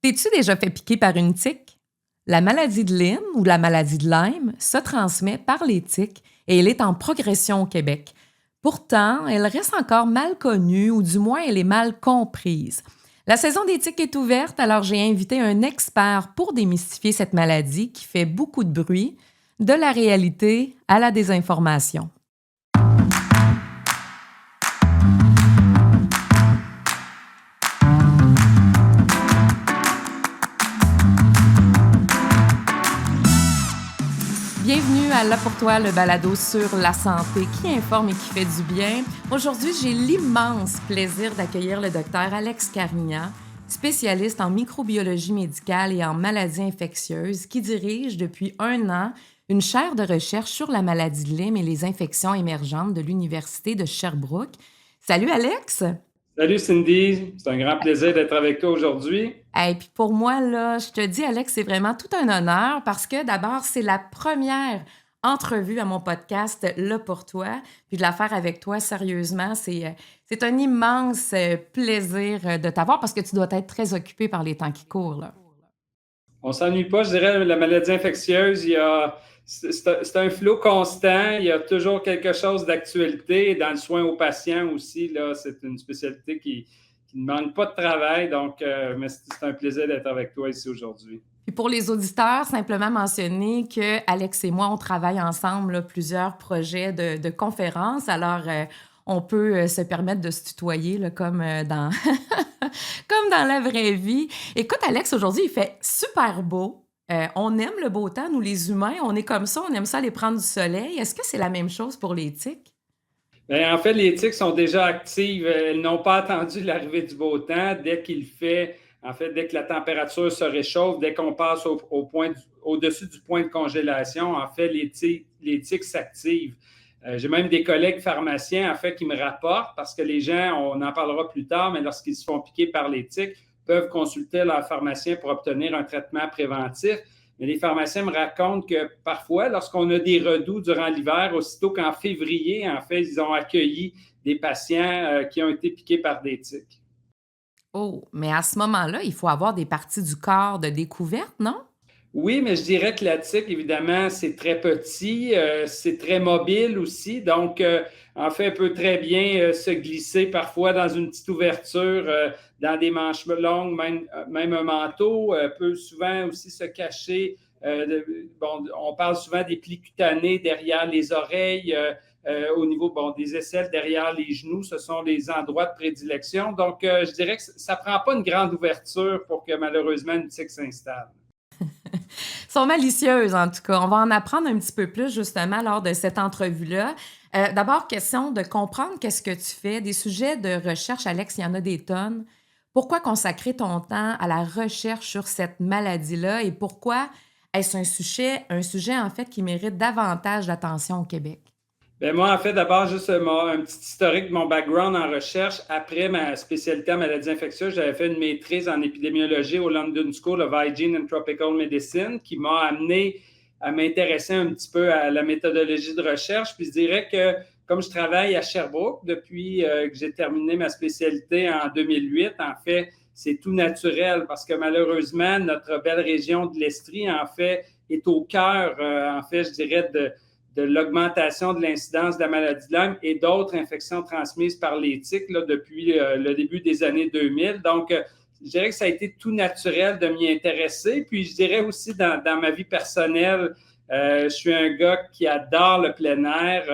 T'es-tu déjà fait piquer par une tique? La maladie de Lyme ou la maladie de Lyme se transmet par les tiques et elle est en progression au Québec. Pourtant, elle reste encore mal connue ou du moins elle est mal comprise. La saison des tiques est ouverte, alors j'ai invité un expert pour démystifier cette maladie qui fait beaucoup de bruit, de la réalité à la désinformation. Bienvenue à Là pour toi, le balado sur la santé qui informe et qui fait du bien. Aujourd'hui, j'ai l'immense plaisir d'accueillir le docteur Alex Carignan, spécialiste en microbiologie médicale et en maladies infectieuses, qui dirige depuis 1 an une chaire de recherche sur la maladie de Lyme et les infections émergentes de l'Université de Sherbrooke. Salut Alex! Salut Cindy, c'est un grand plaisir d'être avec toi aujourd'hui. Et puis pour moi, là, je te dis, Alex, c'est vraiment tout un honneur parce que d'abord, c'est la première entrevue à mon podcast Là pour toi. Puis de la faire avec toi, sérieusement, c'est un immense plaisir de t'avoir parce que tu dois être très occupé par les temps qui courent, là. On s'ennuie pas, je dirais, la maladie infectieuse, c'est un flot constant, il y a toujours quelque chose d'actualité. Dans le soin aux patients aussi, là, c'est une spécialité qui ne manque pas de travail, donc mais c'est un plaisir d'être avec toi ici aujourd'hui. Puis pour les auditeurs, simplement mentionner que Alex et moi, on travaille ensemble là, plusieurs projets de conférences. Alors, on peut se permettre de se tutoyer là, comme dans comme dans la vraie vie. Écoute, Alex, aujourd'hui, il fait super beau. On aime le beau temps, nous les humains. On est comme ça, on aime ça aller prendre du soleil. Est-ce que c'est la même chose pour les tiques? Bien, en fait, les tiques sont déjà actives. Elles n'ont pas attendu l'arrivée du beau temps. Dès qu'il fait, en fait, dès que la température se réchauffe, dès qu'on passe au-dessus du point de congélation, en fait, les tiques s'activent. J'ai même des collègues pharmaciens, en fait, qui me rapportent parce que les gens, on en parlera plus tard, mais lorsqu'ils se font piquer par les tiques, peuvent consulter leur pharmacien pour obtenir un traitement préventif. Mais les pharmaciens me racontent que parfois, lorsqu'on a des redoux durant l'hiver, aussitôt qu'en février, en fait, ils ont accueilli des patients qui ont été piqués par des tiques. Oh, mais à ce moment-là, il faut avoir des parties du corps de découverte, non? Oui, mais je dirais que la tique, évidemment, c'est très petit, c'est très mobile aussi. Donc, en fait, elle peut très bien se glisser parfois dans une petite ouverture, dans des manches longues, même un manteau. Peut souvent aussi se cacher. Bon, on parle souvent des plis cutanés derrière les oreilles, au niveau des aisselles derrière les genoux. Ce sont les endroits de prédilection. Donc, je dirais que ça ne prend pas une grande ouverture pour que malheureusement une tique s'installe. Sont malicieuses, en tout cas. On va en apprendre un petit peu plus, justement, lors de cette entrevue-là. D'abord, question de comprendre qu'est-ce que tu fais. Des sujets de recherche, Alex, il y en a des tonnes. Pourquoi consacrer ton temps à la recherche sur cette maladie-là et pourquoi est-ce un sujet, en fait, qui mérite davantage d'attention au Québec? Bien, moi, en fait, d'abord, juste un petit historique de mon background en recherche. Après ma spécialité en maladies infectieuses, j'avais fait une maîtrise en épidémiologie au London School of Hygiene and Tropical Medicine qui m'a amené à m'intéresser un petit peu à la méthodologie de recherche. Puis je dirais que comme je travaille à Sherbrooke depuis que j'ai terminé ma spécialité en 2008, en fait, c'est tout naturel parce que malheureusement, notre belle région de l'Estrie, en fait, est au cœur, en fait, je dirais, de l'augmentation de l'incidence de la maladie de Lyme et d'autres infections transmises par les tiques là, depuis le début des années 2000. Donc, je dirais que ça a été tout naturel de m'y intéresser. Puis, je dirais aussi dans ma vie personnelle, je suis un gars qui adore le plein air.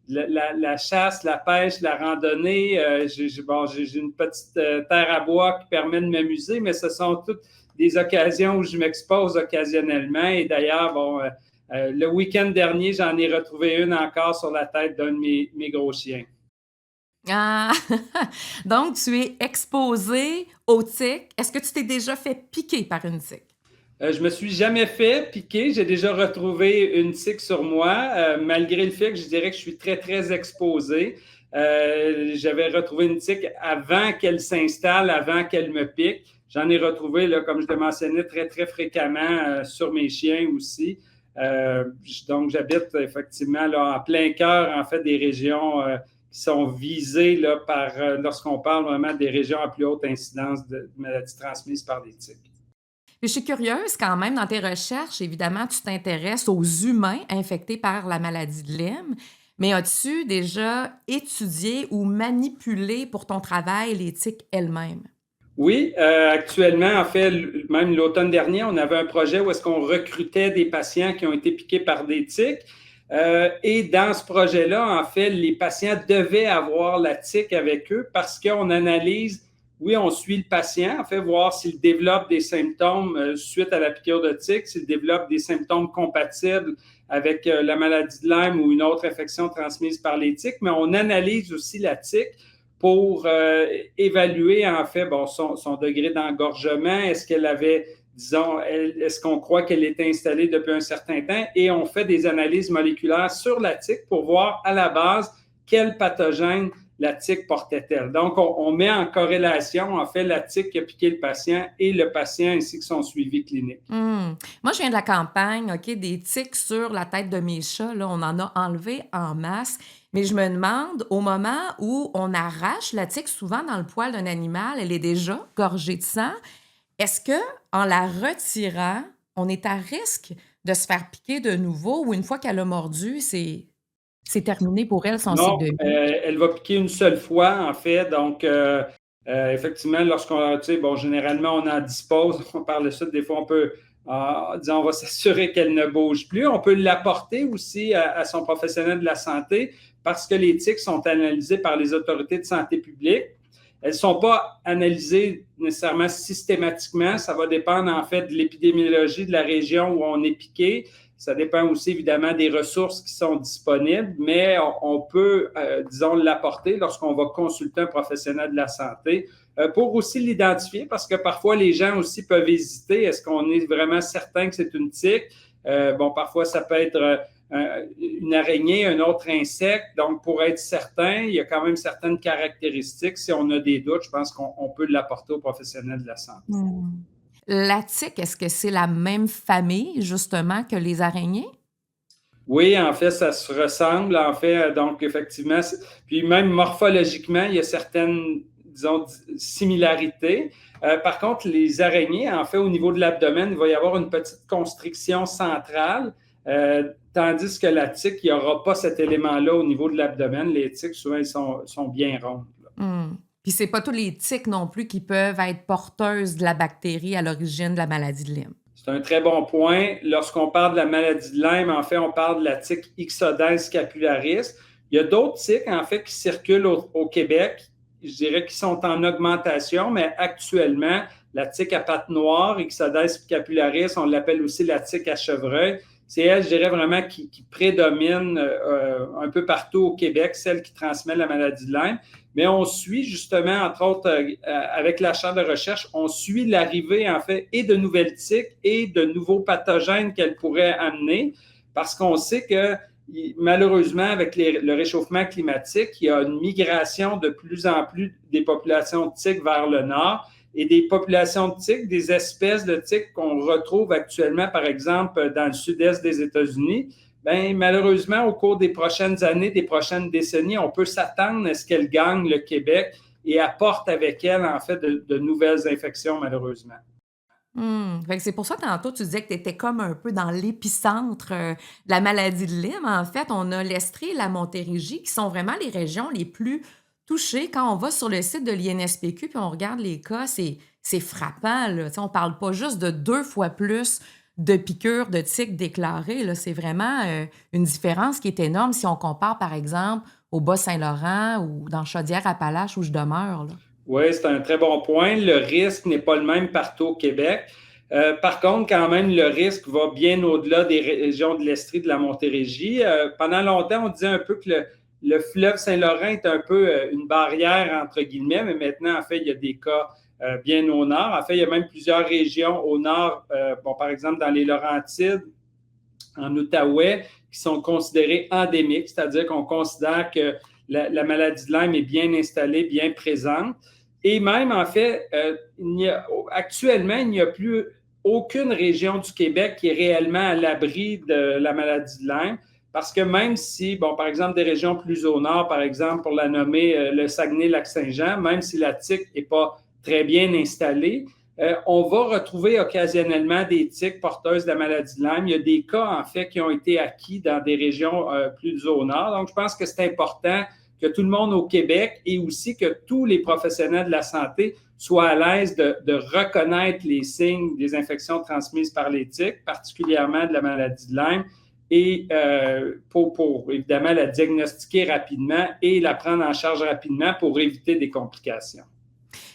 La chasse, la pêche, la randonnée. J'ai une petite terre à bois qui permet de m'amuser, mais ce sont toutes des occasions où je m'expose occasionnellement. Et d'ailleurs, le week-end dernier, j'en ai retrouvé une encore sur la tête d'un de mes gros chiens. Ah! Donc, tu es exposé aux tiques. Est-ce que tu t'es déjà fait piquer par une tique? Je me suis jamais fait piquer. J'ai déjà retrouvé une tique sur moi, malgré le fait que je dirais que je suis très, très exposé. J'avais retrouvé une tique avant qu'elle s'installe, avant qu'elle me pique. J'en ai retrouvé, là, comme je le mentionnais, très, très fréquemment sur mes chiens aussi. Donc, j'habite effectivement là, en plein cœur, en fait, des régions sont visées là, lorsqu'on parle vraiment des régions à plus haute incidence de maladies transmises par les tiques. Je suis curieuse quand même, dans tes recherches, évidemment, tu t'intéresses aux humains infectés par la maladie de Lyme, mais as-tu déjà étudié ou manipulé pour ton travail les tiques elles-mêmes? Oui, actuellement, en fait, même l'automne dernier, on avait un projet où est-ce qu'on recrutait des patients qui ont été piqués par des tiques. Et dans ce projet-là, en fait, les patients devaient avoir la tique avec eux parce qu'on analyse, oui, on suit le patient, en fait, voir s'il développe des symptômes suite à la piqûre de tique, s'il développe des symptômes compatibles avec la maladie de Lyme ou une autre infection transmise par les tiques, mais on analyse aussi la tique pour évaluer, en fait, bon, son degré d'engorgement. Est-ce qu'elle avait, disons, est-ce qu'on croit qu'elle était installée depuis un certain temps? Et on fait des analyses moléculaires sur la tique pour voir à la base quel pathogène la tique portait-elle. Donc, on met en corrélation, en fait, la tique qui a piqué le patient et le patient ainsi que son suivi clinique. Moi, je viens de la campagne, OK, des tiques sur la tête de mes chats, là, on en a enlevé en masse. Mais je me demande, au moment où on arrache la tique, souvent dans le poil d'un animal, elle est déjà gorgée de sang. Est-ce que, en la retirant, on est à risque de se faire piquer de nouveau ou une fois qu'elle a mordu, c'est terminé pour elle, son cycle Non, de vie? elle va piquer une seule fois, en fait. Donc, effectivement, lorsqu'on, tu sais, bon, généralement, on en dispose. Par le suite, des fois, on peut, disons, on va s'assurer qu'elle ne bouge plus. On peut l'apporter aussi à son professionnel de la santé parce que les tiques sont analysées par les autorités de santé publique. Elles ne sont pas analysées nécessairement systématiquement. Ça va dépendre, en fait, de l'épidémiologie de la région où on est piqué. Ça dépend aussi, évidemment, des ressources qui sont disponibles, mais on peut, disons, l'apporter lorsqu'on va consulter un professionnel de la santé pour aussi l'identifier, parce que parfois, les gens aussi peuvent hésiter. Est-ce qu'on est vraiment certain que c'est une tique? Bon, parfois, ça peut être une araignée, un autre insecte. Donc, pour être certain, il y a quand même certaines caractéristiques. Si on a des doutes, je pense qu'on peut l'apporter au professionnel de la santé. La tique, est-ce que c'est la même famille, justement, que les araignées? Oui, en fait, ça se ressemble, en fait. Donc, effectivement, puis même morphologiquement, il y a certaines, disons, similarités. Par contre, les araignées, en fait, au niveau de l'abdomen, il va y avoir une petite constriction centrale, tandis que la tique, il n'y aura pas cet élément-là au niveau de l'abdomen. Les tiques, souvent, ils sont bien rondes. Puis c'est pas tous les tiques non plus qui peuvent être porteuses de la bactérie à l'origine de la maladie de Lyme. C'est un très bon point. Lorsqu'on parle de la maladie de Lyme, en fait, on parle de la tique Ixodes scapularis. Il y a d'autres tiques, en fait, qui circulent au Québec, je dirais qui sont en augmentation, mais actuellement, la tique à pattes noires, Ixodes scapularis, on l'appelle aussi la tique à chevreuil. C'est elle, je dirais vraiment, qui prédomine un peu partout au Québec, celle qui transmet la maladie de Lyme. Mais on suit justement, entre autres, avec la chaire de recherche, on suit l'arrivée, en fait, et de nouvelles tiques et de nouveaux pathogènes qu'elles pourraient amener, parce qu'on sait que, malheureusement, avec le réchauffement climatique, il y a une migration de plus en plus des populations de tiques vers le nord et des populations de tiques, des espèces de tiques qu'on retrouve actuellement, par exemple, dans le sud-est des États-Unis. Bien, malheureusement, au cours des prochaines années, des prochaines décennies, on peut s'attendre à ce qu'elle gagne le Québec et apporte avec elle, en fait, de nouvelles infections, malheureusement. Fait que c'est pour ça, tantôt, tu disais que tu étais comme un peu dans l'épicentre de la maladie de Lyme. En fait, on a l'Estrie et la Montérégie qui sont vraiment les régions les plus touchées. Quand on va sur le site de l'INSPQ puis on regarde les cas, c'est frappant, là. Tu sais, on parle pas juste de 2 fois plus de piqûres de tiques déclarées, là. C'est vraiment une différence qui est énorme si on compare, par exemple, au Bas-Saint-Laurent ou dans Chaudière-Appalaches où je demeure, là. Oui, c'est un très bon point. Le risque n'est pas le même partout au Québec. Par contre, quand même, le risque va bien au-delà des régions de l'Estrie, de la Montérégie. Pendant longtemps, on disait un peu que le fleuve Saint-Laurent est un peu une barrière, entre guillemets, mais maintenant, en fait, il y a des cas bien au nord. En fait, il y a même plusieurs régions au nord, bon, par exemple, dans les Laurentides, en Outaouais, qui sont considérées endémiques, c'est-à-dire qu'on considère que la maladie de Lyme est bien installée, bien présente. Et même, en fait, actuellement, il n'y a plus aucune région du Québec qui est réellement à l'abri de la maladie de Lyme. parce que même si, bon, par exemple, des régions plus au nord, par exemple, pour la nommer le Saguenay-Lac-Saint-Jean, même si la tique n'est pas très bien installée, on va retrouver occasionnellement des tiques porteuses de la maladie de Lyme. Il y a des cas, en fait, qui ont été acquis dans des régions plus au nord. Donc, je pense que c'est important que tout le monde au Québec et aussi que tous les professionnels de la santé soient à l'aise de reconnaître les signes des infections transmises par les tiques, particulièrement de la maladie de Lyme, et pour évidemment la diagnostiquer rapidement et la prendre en charge rapidement pour éviter des complications.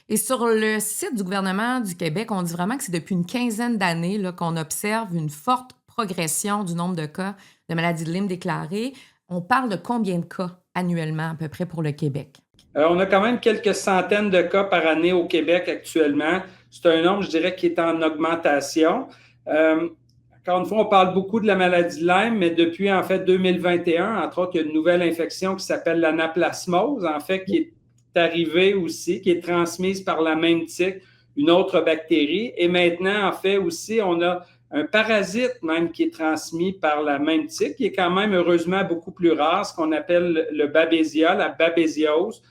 Et sur le site du gouvernement du Québec, on dit vraiment que c'est depuis une quinzaine d'années là, qu'on observe une forte progression du nombre de cas de maladie de Lyme déclarés. On parle de combien de cas annuellement à peu près pour le Québec? On a quand même quelques centaines de cas par année au Québec actuellement. C'est un nombre, je dirais, qui est en augmentation. Encore une fois, on parle beaucoup de la maladie de Lyme, mais depuis, en fait, 2021, entre autres, il y a une nouvelle infection qui s'appelle l'anaplasmose, en fait, qui est arrivée aussi, qui est transmise par la même tique, une autre bactérie. Et maintenant, en fait, aussi, on a un parasite même qui est transmis par la même tique, qui est quand même heureusement beaucoup plus rare, ce qu'on appelle le babesia, la babésiose.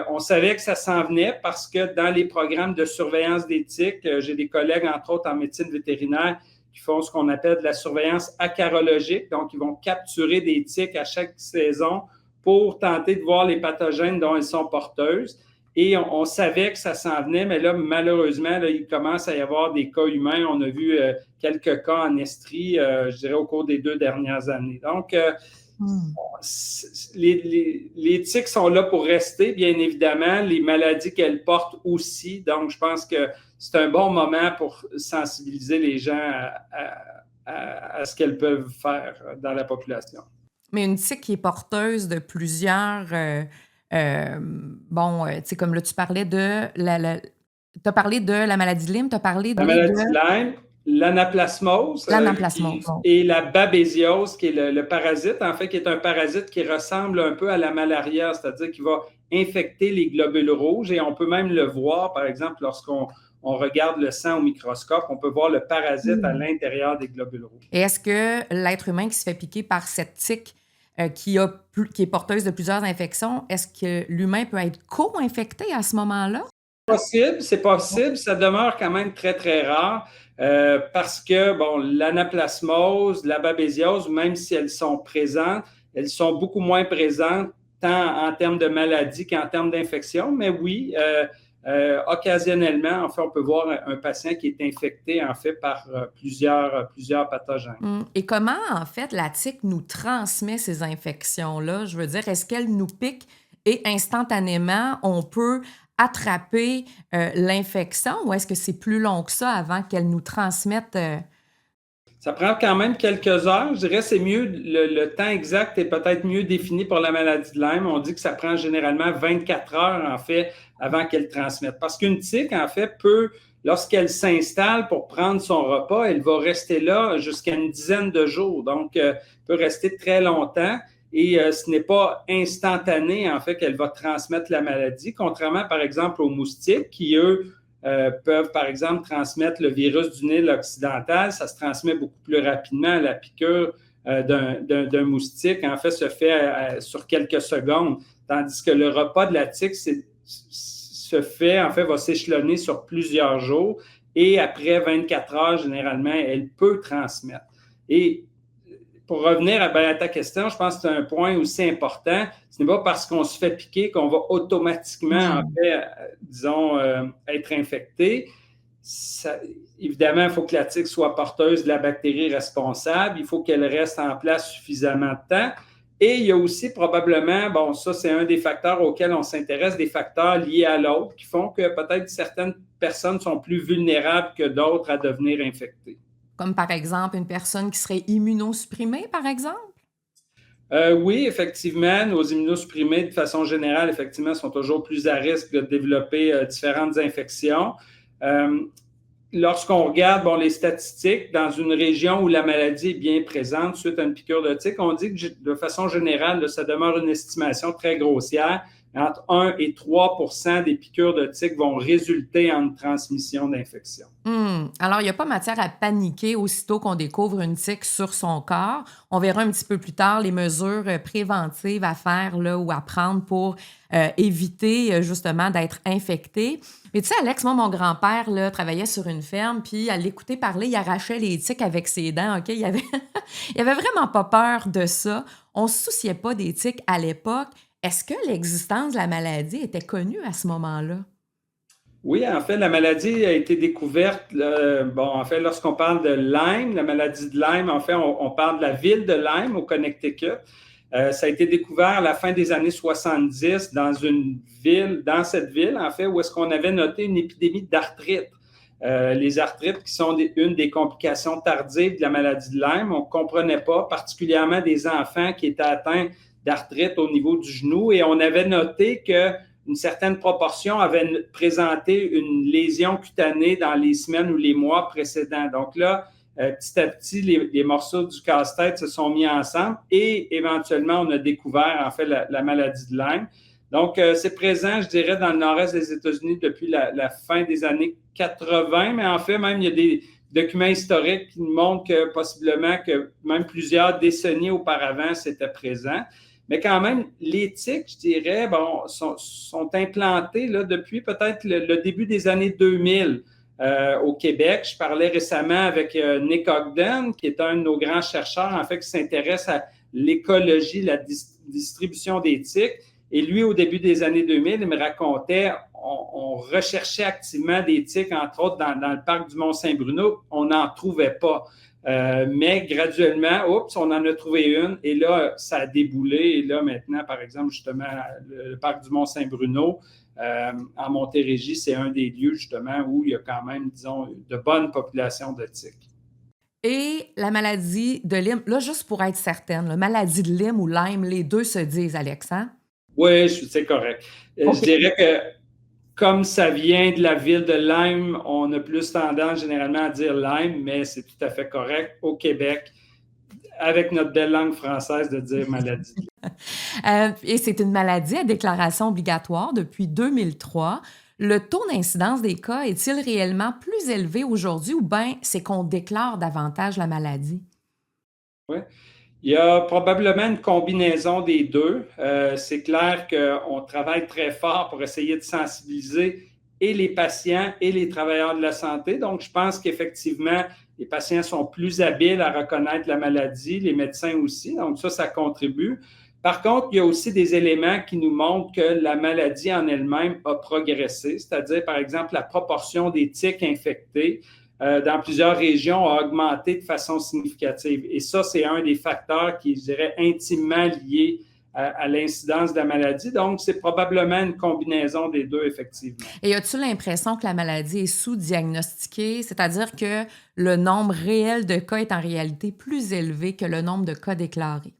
On savait que ça s'en venait parce que dans les programmes de surveillance des tiques, j'ai des collègues, entre autres, en médecine vétérinaire, qui font ce qu'on appelle de la surveillance acarologique. Donc, ils vont capturer des tiques à chaque saison pour tenter de voir les pathogènes dont elles sont porteuses. Et on savait que ça s'en venait, mais là, malheureusement, là, il commence à y avoir des cas humains. On a vu quelques cas en Estrie, je dirais, au cours des 2 dernières années. Donc, les tiques sont là pour rester, bien évidemment. Les maladies qu'elles portent aussi. Donc, je pense que c'est un bon moment pour sensibiliser les gens à ce qu'elles peuvent faire dans la population. Mais une tique qui est porteuse de plusieurs... tu sais, comme là, tu parlais de tu as parlé de la maladie de Lyme, tu as parlé de... La maladie de Lyme, l'anaplasmose et la babésiose, qui est le parasite, en fait, qui est un parasite qui ressemble un peu à la malaria, c'est-à-dire qu'il va infecter les globules rouges et on peut même le voir, par exemple, lorsqu'on regarde le sang au microscope, on peut voir le parasite à l'intérieur des globules rouges. Et est-ce que l'être humain qui se fait piquer par cette tique qui est porteuse de plusieurs infections, est-ce que l'humain peut être co-infecté à ce moment-là? C'est possible, ça demeure quand même très, très rare parce que, bon, l'anaplasmose, la babésiose, même si elles sont présentes, elles sont beaucoup moins présentes tant en termes de maladie qu'en termes d'infection. Mais oui, occasionnellement, en fait, on peut voir un patient qui est infecté, en fait, par plusieurs pathogènes. Et comment, en fait, la tique nous transmet ces infections-là? Je veux dire, est-ce qu'elle nous pique et instantanément, on peut attraper l'infection ou est-ce que c'est plus long que ça avant qu'elle nous transmette? Ça prend quand même quelques heures. Je dirais que c'est mieux, le temps exact est peut-être mieux défini pour la maladie de Lyme. On dit que ça prend généralement 24 heures, en fait, avant qu'elle transmette. Parce qu'une tique, en fait, lorsqu'elle s'installe pour prendre son repas, elle va rester là jusqu'à une dizaine de jours. Donc, elle peut rester très longtemps. Et ce n'est pas instantané, en fait, qu'elle va transmettre la maladie, contrairement, par exemple, aux moustiques qui, eux, peuvent, par exemple, transmettre le virus du Nil occidental. Ça se transmet beaucoup plus rapidement. La piqûre d'un moustique, en fait, se fait sur quelques secondes, tandis que le repas de la tique va s'échelonner sur plusieurs jours et après 24 heures, généralement, elle peut transmettre. Et pour revenir à ta question, je pense que c'est un point aussi important. Ce n'est pas parce qu'on se fait piquer qu'on va automatiquement, en fait, disons, être infecté. Évidemment, il faut que la tique soit porteuse de la bactérie responsable. Il faut qu'elle reste en place suffisamment de temps. Et il y a aussi probablement, bon, ça, c'est un des facteurs auxquels on s'intéresse, des facteurs liés à l'autre qui font que peut-être certaines personnes sont plus vulnérables que d'autres à devenir infectées. Comme par exemple une personne qui serait immunosupprimée, par exemple? Oui, effectivement, nos immunosupprimés, de façon générale, effectivement, sont toujours plus à risque de développer différentes infections. Lorsqu'on regarde les statistiques dans une région où la maladie est bien présente suite à une piqûre de tique, on dit que de façon générale, ça demeure une estimation très grossière, entre 1 et 3 des piqûres de tiques vont résulter en une transmission d'infection. Alors, il n'y a pas matière à paniquer aussitôt qu'on découvre une tique sur son corps. On verra un petit peu plus tard les mesures préventives à faire là, ou à prendre pour éviter justement d'être infecté. Mais tu sais, Alex, moi, mon grand-père là, travaillait sur une ferme, puis à l'écouter parler, il arrachait les tiques avec ses dents. OK? Il avait... il avait vraiment pas peur de ça. On ne se souciait pas des tiques à l'époque. Est-ce que l'existence de la maladie était connue à ce moment-là? Oui, en fait, la maladie a été découverte, en fait, lorsqu'on parle de Lyme, la maladie de Lyme, en fait, on parle de la ville de Lyme au Connecticut. Ça a été découvert à la fin des années 70 dans cette ville, en fait, où est-ce qu'on avait noté une épidémie d'arthrite. Les arthrites qui sont une des complications tardives de la maladie de Lyme. On ne comprenait pas, particulièrement des enfants qui étaient atteints d'arthrite au niveau du genou, et on avait noté que une certaine proportion avait présenté une lésion cutanée dans les semaines ou les mois précédents. Donc là, petit à petit, les morceaux du casse-tête se sont mis ensemble et éventuellement, on a découvert en fait la maladie de Lyme. Donc, c'est présent, je dirais, dans le nord-est des États-Unis depuis la fin des années 80, mais en fait, même, il y a des documents historiques qui nous montrent que possiblement que même plusieurs décennies auparavant, c'était présent. Mais quand même, les tiques, je dirais, sont implantées là, depuis peut-être le début des années 2000 au Québec. Je parlais récemment avec Nick Ogden, qui est un de nos grands chercheurs, en fait, qui s'intéresse à l'écologie, la distribution des tiques. Et lui, au début des années 2000, il me racontait, on recherchait activement des tiques, entre autres dans le parc du Mont-Saint-Bruno. On n'en trouvait pas. Mais graduellement, on en a trouvé une et là, ça a déboulé. Et là, maintenant, par exemple, justement, le parc du Mont-Saint-Bruno, en Montérégie, c'est un des lieux, justement, où il y a quand même, disons, de bonnes populations de tiques. Et la maladie de Lyme, là, juste pour être certaine, la maladie de Lyme ou Lyme, les deux se disent, Alex, hein? Oui, c'est correct. Okay. Je dirais que comme ça vient de la ville de Lyme, on a plus tendance généralement à dire Lyme, mais c'est tout à fait correct au Québec, avec notre belle langue française, de dire maladie. Et c'est une maladie à déclaration obligatoire depuis 2003. Le taux d'incidence des cas est-il réellement plus élevé aujourd'hui ou bien c'est qu'on déclare davantage la maladie? Oui. Il y a probablement une combinaison des deux. C'est clair qu'on travaille très fort pour essayer de sensibiliser et les patients et les travailleurs de la santé. Donc, je pense qu'effectivement, les patients sont plus habiles à reconnaître la maladie, les médecins aussi. Donc, ça contribue. Par contre, il y a aussi des éléments qui nous montrent que la maladie en elle-même a progressé, c'est-à-dire, par exemple, la proportion des tiques infectées dans plusieurs régions a augmenté de façon significative. Et ça, c'est un des facteurs qui, je dirais, intimement liés à l'incidence de la maladie. Donc, c'est probablement une combinaison des deux, effectivement. Et as-tu l'impression que la maladie est sous-diagnostiquée, c'est-à-dire que le nombre réel de cas est en réalité plus élevé que le nombre de cas déclarés?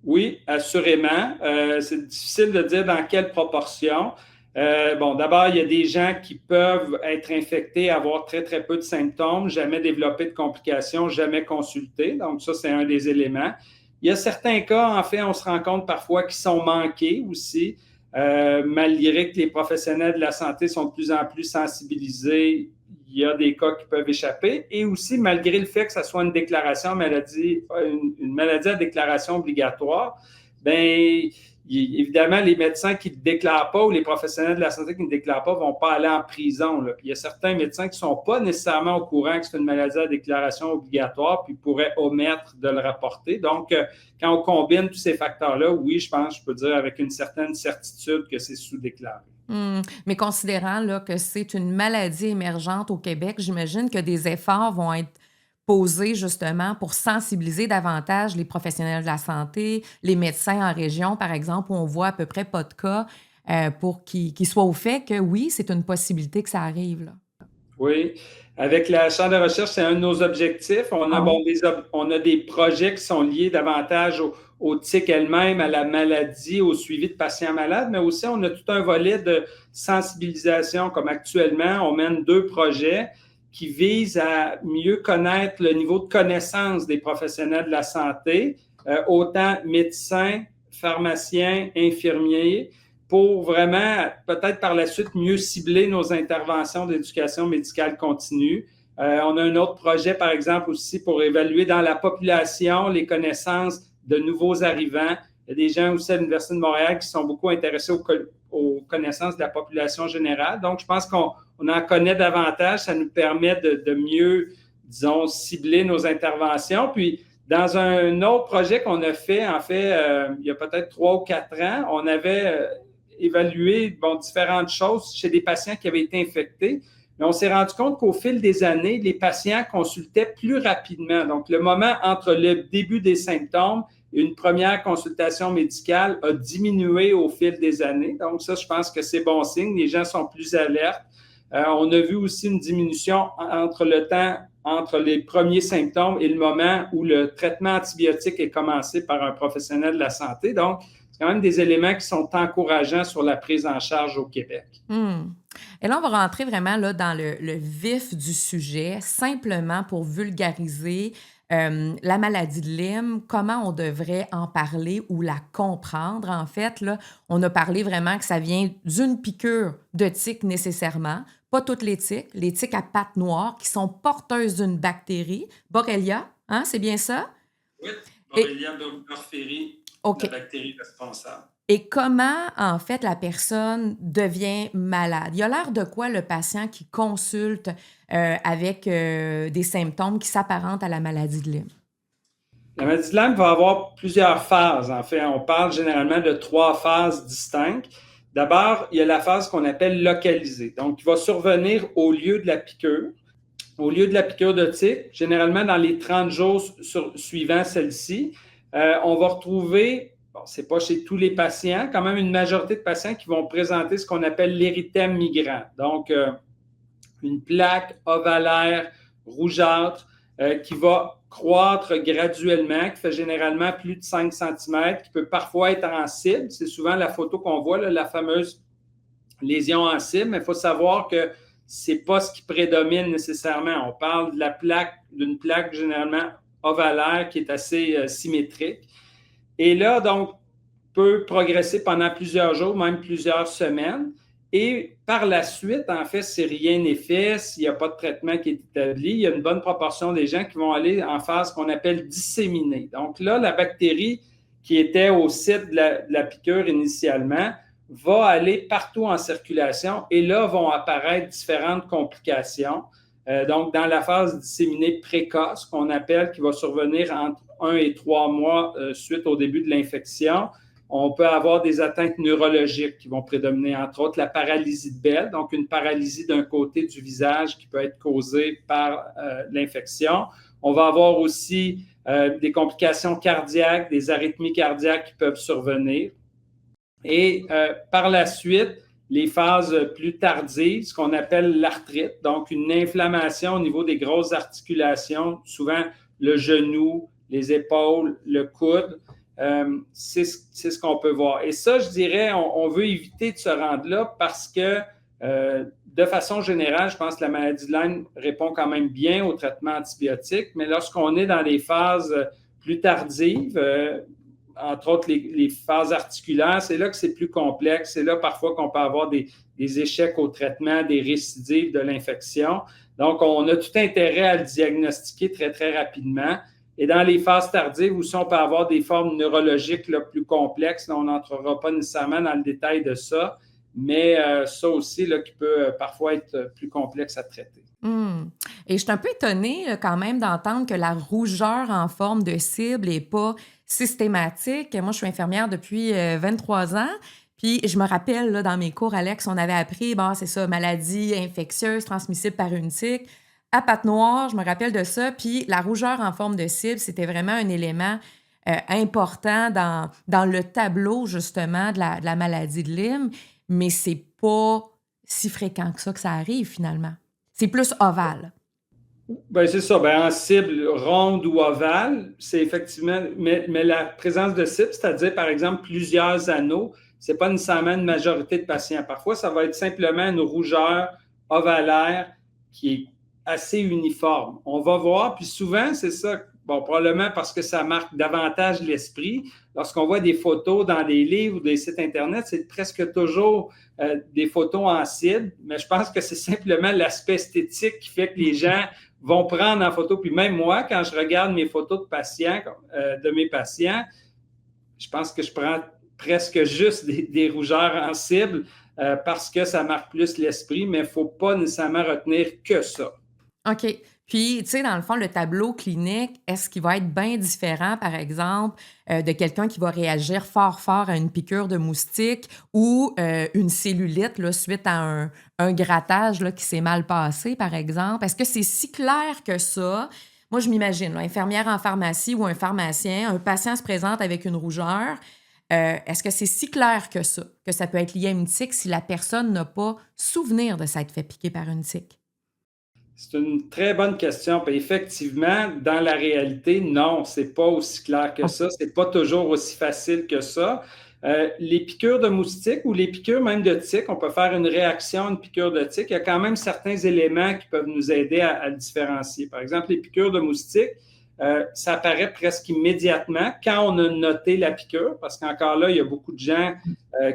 Oui, assurément. C'est difficile de dire dans quelle proportion. D'abord, il y a des gens qui peuvent être infectés, avoir très, très peu de symptômes, jamais développer de complications, jamais consulter. Donc, ça, c'est un des éléments. Il y a certains cas, en fait, on se rend compte parfois qui sont manqués aussi, malgré que les professionnels de la santé sont de plus en plus sensibilisés. Il y a des cas qui peuvent échapper. Et aussi, malgré le fait que ça soit une déclaration maladie, une maladie à déclaration obligatoire, évidemment, les médecins qui ne déclarent pas ou les professionnels de la santé qui ne déclarent pas ne vont pas aller en prison. Là. Puis il y a certains médecins qui ne sont pas nécessairement au courant que c'est une maladie à déclaration obligatoire puis pourraient omettre de le rapporter. Donc, quand on combine tous ces facteurs-là, oui, je peux dire avec une certaine certitude que c'est sous-déclaré. Mais considérant là, que c'est une maladie émergente au Québec, j'imagine que des efforts vont être posés justement pour sensibiliser davantage les professionnels de la santé, les médecins en région, par exemple, où on voit à peu près pas de cas, pour qu'ils soient au fait que oui, c'est une possibilité que ça arrive. Là. Oui. Avec la Chambre de recherche, c'est un de nos objectifs. On a des projets qui sont liés davantage aux tiques elles-mêmes, à la maladie, au suivi de patients malades, mais aussi on a tout un volet de sensibilisation, comme actuellement, on mène 2 projets qui visent à mieux connaître le niveau de connaissance des professionnels de la santé, autant médecins, pharmaciens, infirmiers, pour vraiment, peut-être par la suite, mieux cibler nos interventions d'éducation médicale continue. On a un autre projet, par exemple, aussi pour évaluer dans la population les connaissances de nouveaux arrivants. Il y a des gens aussi à l'Université de Montréal qui sont beaucoup intéressés aux connaissances de la population générale. Donc, je pense qu'on en connaît davantage. Ça nous permet de mieux, disons, cibler nos interventions. Puis, dans un autre projet qu'on a fait, en fait, il y a peut-être 3 ou 4 ans, on avait évalué différentes choses chez des patients qui avaient été infectés. Mais on s'est rendu compte qu'au fil des années, les patients consultaient plus rapidement. Donc, le moment entre le début des symptômes et une première consultation médicale a diminué au fil des années. Donc, ça, je pense que c'est bon signe. Les gens sont plus alertes. On a vu aussi une diminution entre le temps entre les premiers symptômes et le moment où le traitement antibiotique est commencé par un professionnel de la santé. Donc, c'est quand même des éléments qui sont encourageants sur la prise en charge au Québec. Et là, on va rentrer vraiment là, dans le vif du sujet, simplement pour vulgariser la maladie de Lyme, comment on devrait en parler ou la comprendre. En fait, là, on a parlé vraiment que ça vient d'une piqûre de tique nécessairement, pas toutes les tiques à pattes noires qui sont porteuses d'une bactérie, Borrelia, hein, c'est bien ça? Oui, Borrelia burgdorferi, okay. La bactérie responsable. Et comment, en fait, la personne devient malade? Il y a l'air de quoi le patient qui consulte avec des symptômes qui s'apparentent à la maladie de Lyme? La maladie de Lyme va avoir plusieurs phases. En fait, on parle généralement de 3 phases distinctes. D'abord, il y a la phase qu'on appelle localisée. Donc, qui va survenir au lieu de la piqûre. Au lieu de la piqûre de tique, généralement dans les 30 jours suivant celle-ci, on va retrouver... Bon, ce n'est pas chez tous les patients, quand même une majorité de patients qui vont présenter ce qu'on appelle l'érythème migrant. Donc, une plaque ovalaire rougeâtre qui va croître graduellement, qui fait généralement plus de 5 cm, qui peut parfois être en cible. C'est souvent la photo qu'on voit, là, la fameuse lésion en cible, mais il faut savoir que ce n'est pas ce qui prédomine nécessairement. On parle d'une plaque généralement ovalaire qui est assez symétrique. Et là, donc, peut progresser pendant plusieurs jours, même plusieurs semaines. Et par la suite, en fait, si rien n'est fait, s'il n'y a pas de traitement qui est établi, il y a une bonne proportion des gens qui vont aller en phase qu'on appelle disséminée. Donc là, la bactérie qui était au site de la piqûre initialement va aller partout en circulation et là vont apparaître différentes complications. Donc, dans la phase disséminée précoce, qu'on appelle, qui va survenir entre 1 et 3 mois suite au début de l'infection, on peut avoir des atteintes neurologiques qui vont prédominer, entre autres la paralysie de Bell, donc une paralysie d'un côté du visage qui peut être causée par l'infection. On va avoir aussi des complications cardiaques, des arythmies cardiaques qui peuvent survenir. Et par la suite, les phases plus tardives, ce qu'on appelle l'arthrite, donc une inflammation au niveau des grosses articulations, souvent le genou, les épaules, le coude, c'est ce qu'on peut voir. Et ça, je dirais, on veut éviter de se rendre là parce que, de façon générale, je pense que la maladie de Lyme répond quand même bien au traitement antibiotique, mais lorsqu'on est dans les phases plus tardives, entre autres les phases articulaires, c'est là que c'est plus complexe. C'est là parfois qu'on peut avoir des échecs au traitement, des récidives de l'infection. Donc, on a tout intérêt à le diagnostiquer très, très rapidement. Et dans les phases tardives, aussi, on peut avoir des formes neurologiques là, plus complexes. Là, on n'entrera pas nécessairement dans le détail de ça, mais ça aussi là, qui peut parfois être plus complexe à traiter. Et je suis un peu étonnée quand même d'entendre que la rougeur en forme de cible n'est pas systématique. Moi, je suis infirmière depuis 23 ans. Puis je me rappelle, là, dans mes cours, Alex, on avait appris, c'est ça, maladie infectieuse transmissible par une tique. À pattes noires, je me rappelle de ça. Puis la rougeur en forme de cible, c'était vraiment un élément important dans le tableau, justement, de la maladie de Lyme. Mais c'est pas si fréquent que ça arrive, finalement. C'est plus ovale. Bien, c'est ça. Bien, en cible ronde ou ovale, c'est effectivement... Mais la présence de cible, c'est-à-dire, par exemple, plusieurs anneaux, ce n'est pas nécessairement une majorité de patients. Parfois, ça va être simplement une rougeur ovalaire qui est assez uniforme. On va voir, puis souvent, c'est ça, Bon, probablement parce que ça marque davantage l'esprit. Lorsqu'on voit des photos dans des livres ou des sites Internet, c'est presque toujours des photos en cible, mais je pense que c'est simplement l'aspect esthétique qui fait que les gens vont prendre en photo. Puis même moi, quand je regarde mes photos de mes patients, je pense que je prends presque juste des rougeurs en cible parce que ça marque plus l'esprit, mais il ne faut pas nécessairement retenir que ça. OK. Puis, tu sais, dans le fond, le tableau clinique, est-ce qu'il va être bien différent, par exemple, de quelqu'un qui va réagir fort, fort à une piqûre de moustique ou une cellulite là, suite à un grattage là, qui s'est mal passé, par exemple? Est-ce que c'est si clair que ça? Moi, je m'imagine, là, infirmière en pharmacie ou un pharmacien, un patient se présente avec une rougeur. Est-ce que c'est si clair que ça peut être lié à une tique si la personne n'a pas souvenir de s'être fait piquer par une tique? C'est une très bonne question. Puis effectivement, dans la réalité, non, c'est pas aussi clair que ça. C'est pas toujours aussi facile que ça. Les piqûres de moustiques ou les piqûres même de tiques, on peut faire une réaction à une piqûre de tique. Il y a quand même certains éléments qui peuvent nous aider à le différencier. Par exemple, les piqûres de moustiques, ça apparaît presque immédiatement quand on a noté la piqûre, parce qu'encore là, il y a beaucoup de gens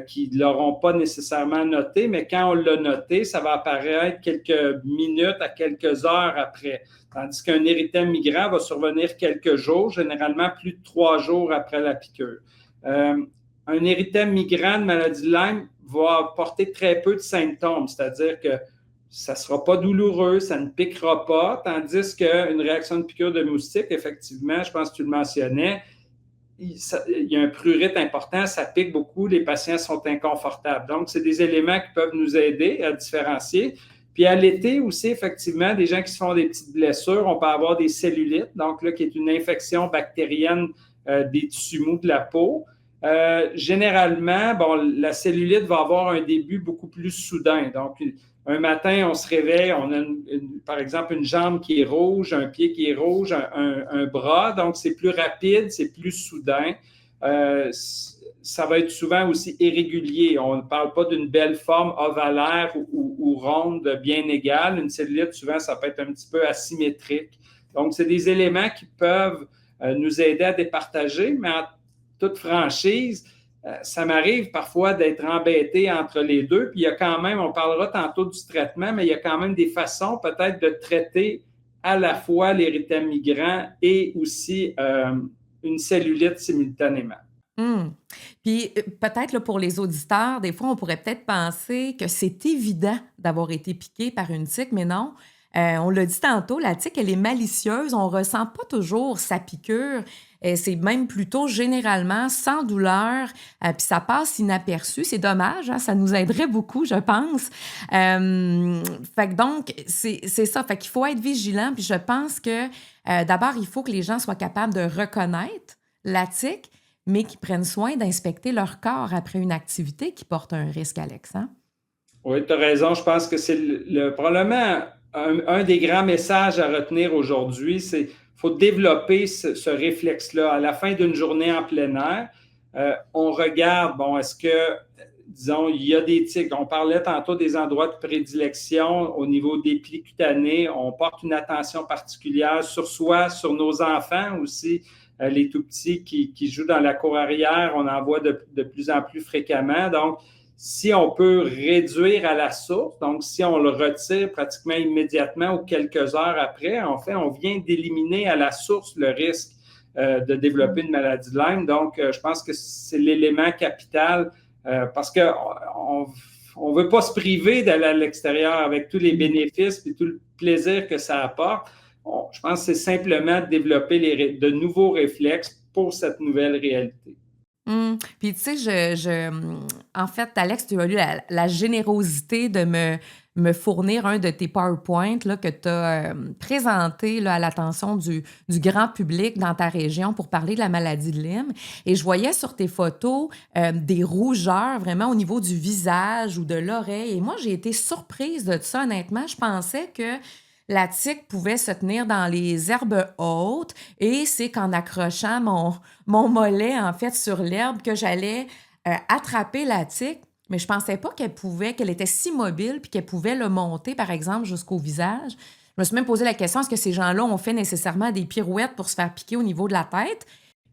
qui ne l'auront pas nécessairement noté, mais quand on l'a noté, ça va apparaître quelques minutes à quelques heures après. Tandis qu'un érythème migrant va survenir quelques jours, généralement plus de 3 jours après la piqûre. Un érythème migrant de maladie de Lyme va apporter très peu de symptômes, c'est-à-dire que ça ne sera pas douloureux, ça ne piquera pas, tandis qu'une réaction de piqûre de moustique, effectivement, je pense que tu le mentionnais, il y a un prurite important, ça pique beaucoup, les patients sont inconfortables. Donc, c'est des éléments qui peuvent nous aider à différencier. Puis à l'été aussi, effectivement, des gens qui se font des petites blessures, on peut avoir des cellulites, donc là, qui est une infection bactérienne des tissus mous de la peau. Généralement, bon, la cellulite va avoir un début beaucoup plus soudain. Donc, un matin, on se réveille, on a par exemple une jambe qui est rouge, un pied qui est rouge, un bras. Donc, c'est plus rapide, c'est plus soudain. Ça va être souvent aussi irrégulier. On ne parle pas d'une belle forme ovalaire ou ronde bien égale. Une cellulite, souvent, ça peut être un petit peu asymétrique. Donc, c'est des éléments qui peuvent nous aider à départager, mais en toute franchise, ça m'arrive parfois d'être embêté entre les deux. Puis il y a quand même, on parlera tantôt du traitement, mais il y a quand même des façons peut-être de traiter à la fois l'érythème migrant et aussi une cellulite simultanément. Puis peut-être là, pour les auditeurs, des fois, on pourrait peut-être penser que c'est évident d'avoir été piqué par une tique, mais non. On l'a dit tantôt, la tique, elle est malicieuse. On ne ressent pas toujours sa piqûre. C'est même plutôt généralement sans douleur, puis ça passe inaperçu. C'est dommage, hein? Ça nous aiderait beaucoup, je pense. Fait que donc, c'est ça. Fait qu'il faut être vigilant. Puis je pense que d'abord, il faut que les gens soient capables de reconnaître la tique, mais qu'ils prennent soin d'inspecter leur corps après une activité qui porte un risque, Alex. Hein? Oui, tu as raison. Je pense que c'est probablement un des grands messages à retenir aujourd'hui, c'est qu'il faut développer ce réflexe-là. À la fin d'une journée en plein air, on regarde, bon, est-ce que, disons, il y a des tiques. On parlait tantôt des endroits de prédilection au niveau des plis cutanés. On porte une attention particulière sur soi, sur nos enfants aussi. Les tout-petits qui jouent dans la cour arrière, on en voit de plus en plus fréquemment. Donc, si on peut réduire à la source, donc si on le retire pratiquement immédiatement ou quelques heures après, en fait, on vient d'éliminer à la source le risque de développer une maladie de Lyme. Donc, je pense que c'est l'élément capital parce qu'on ne veut pas se priver d'aller à l'extérieur avec tous les bénéfices et tout le plaisir que ça apporte. Je pense que c'est simplement de développer de nouveaux réflexes pour cette nouvelle réalité. Puis, tu sais, en fait, Alex, tu as eu la générosité de me fournir un de tes PowerPoints là, que tu as présenté là, à l'attention du grand public dans ta région pour parler de la maladie de Lyme. Et je voyais sur tes photos des rougeurs vraiment au niveau du visage ou de l'oreille. Et moi, j'ai été surprise de ça, honnêtement. Je pensais que la tique pouvait se tenir dans les herbes hautes et c'est qu'en accrochant mon mollet, en fait, sur l'herbe que j'allais attraper la tique. Mais je pensais pas qu'elle était si mobile puis qu'elle pouvait le monter, par exemple, jusqu'au visage. Je me suis même posé la question, est-ce que ces gens-là ont fait nécessairement des pirouettes pour se faire piquer au niveau de la tête?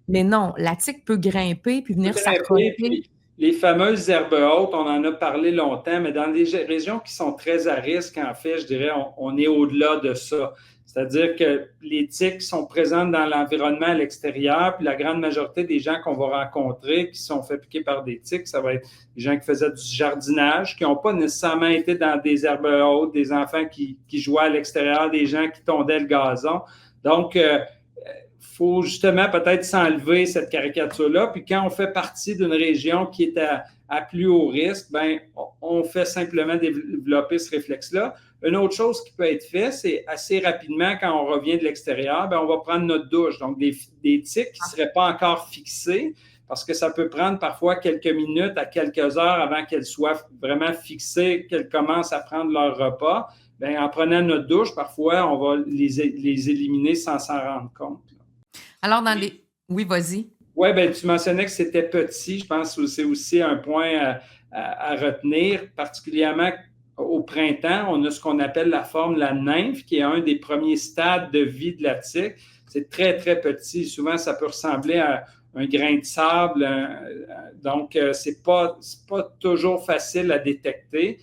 Mais non, la tique peut grimper puis venir Grimper, s'accrocher. puis les fameuses herbes hautes, on en a parlé longtemps, mais dans les régions qui sont très à risque, en fait, je dirais, on est au-delà de ça. C'est-à-dire que les tiques sont présentes dans l'environnement à l'extérieur, puis la grande majorité des gens qu'on va rencontrer qui sont fait piquer par des tiques, ça va être des gens qui faisaient du jardinage, qui n'ont pas nécessairement été dans des herbes hautes, des enfants qui jouaient à l'extérieur, des gens qui tondaient le gazon. Donc, faut justement peut-être s'enlever cette caricature-là. Puis quand on fait partie d'une région qui est à plus haut risque, ben on fait simplement développer ce réflexe-là. Une autre chose qui peut être faite, c'est assez rapidement, quand on revient de l'extérieur, ben on va prendre notre douche. Donc, des tiques qui ne seraient pas encore fixées, parce que ça peut prendre parfois quelques minutes à quelques heures avant qu'elles soient vraiment fixées, qu'elles commencent à prendre leur repas. Ben en prenant notre douche, parfois, on va les éliminer sans s'en rendre compte. Alors, dans les... Oui, vas-y. Oui, ben, tu mentionnais que c'était petit. Je pense que c'est aussi un point à retenir, particulièrement au printemps. On a ce qu'on appelle la forme la nymphe, qui est un des premiers stades de vie de la tique. C'est très, très petit. Souvent, ça peut ressembler à un grain de sable. Donc, c'est pas toujours facile à détecter.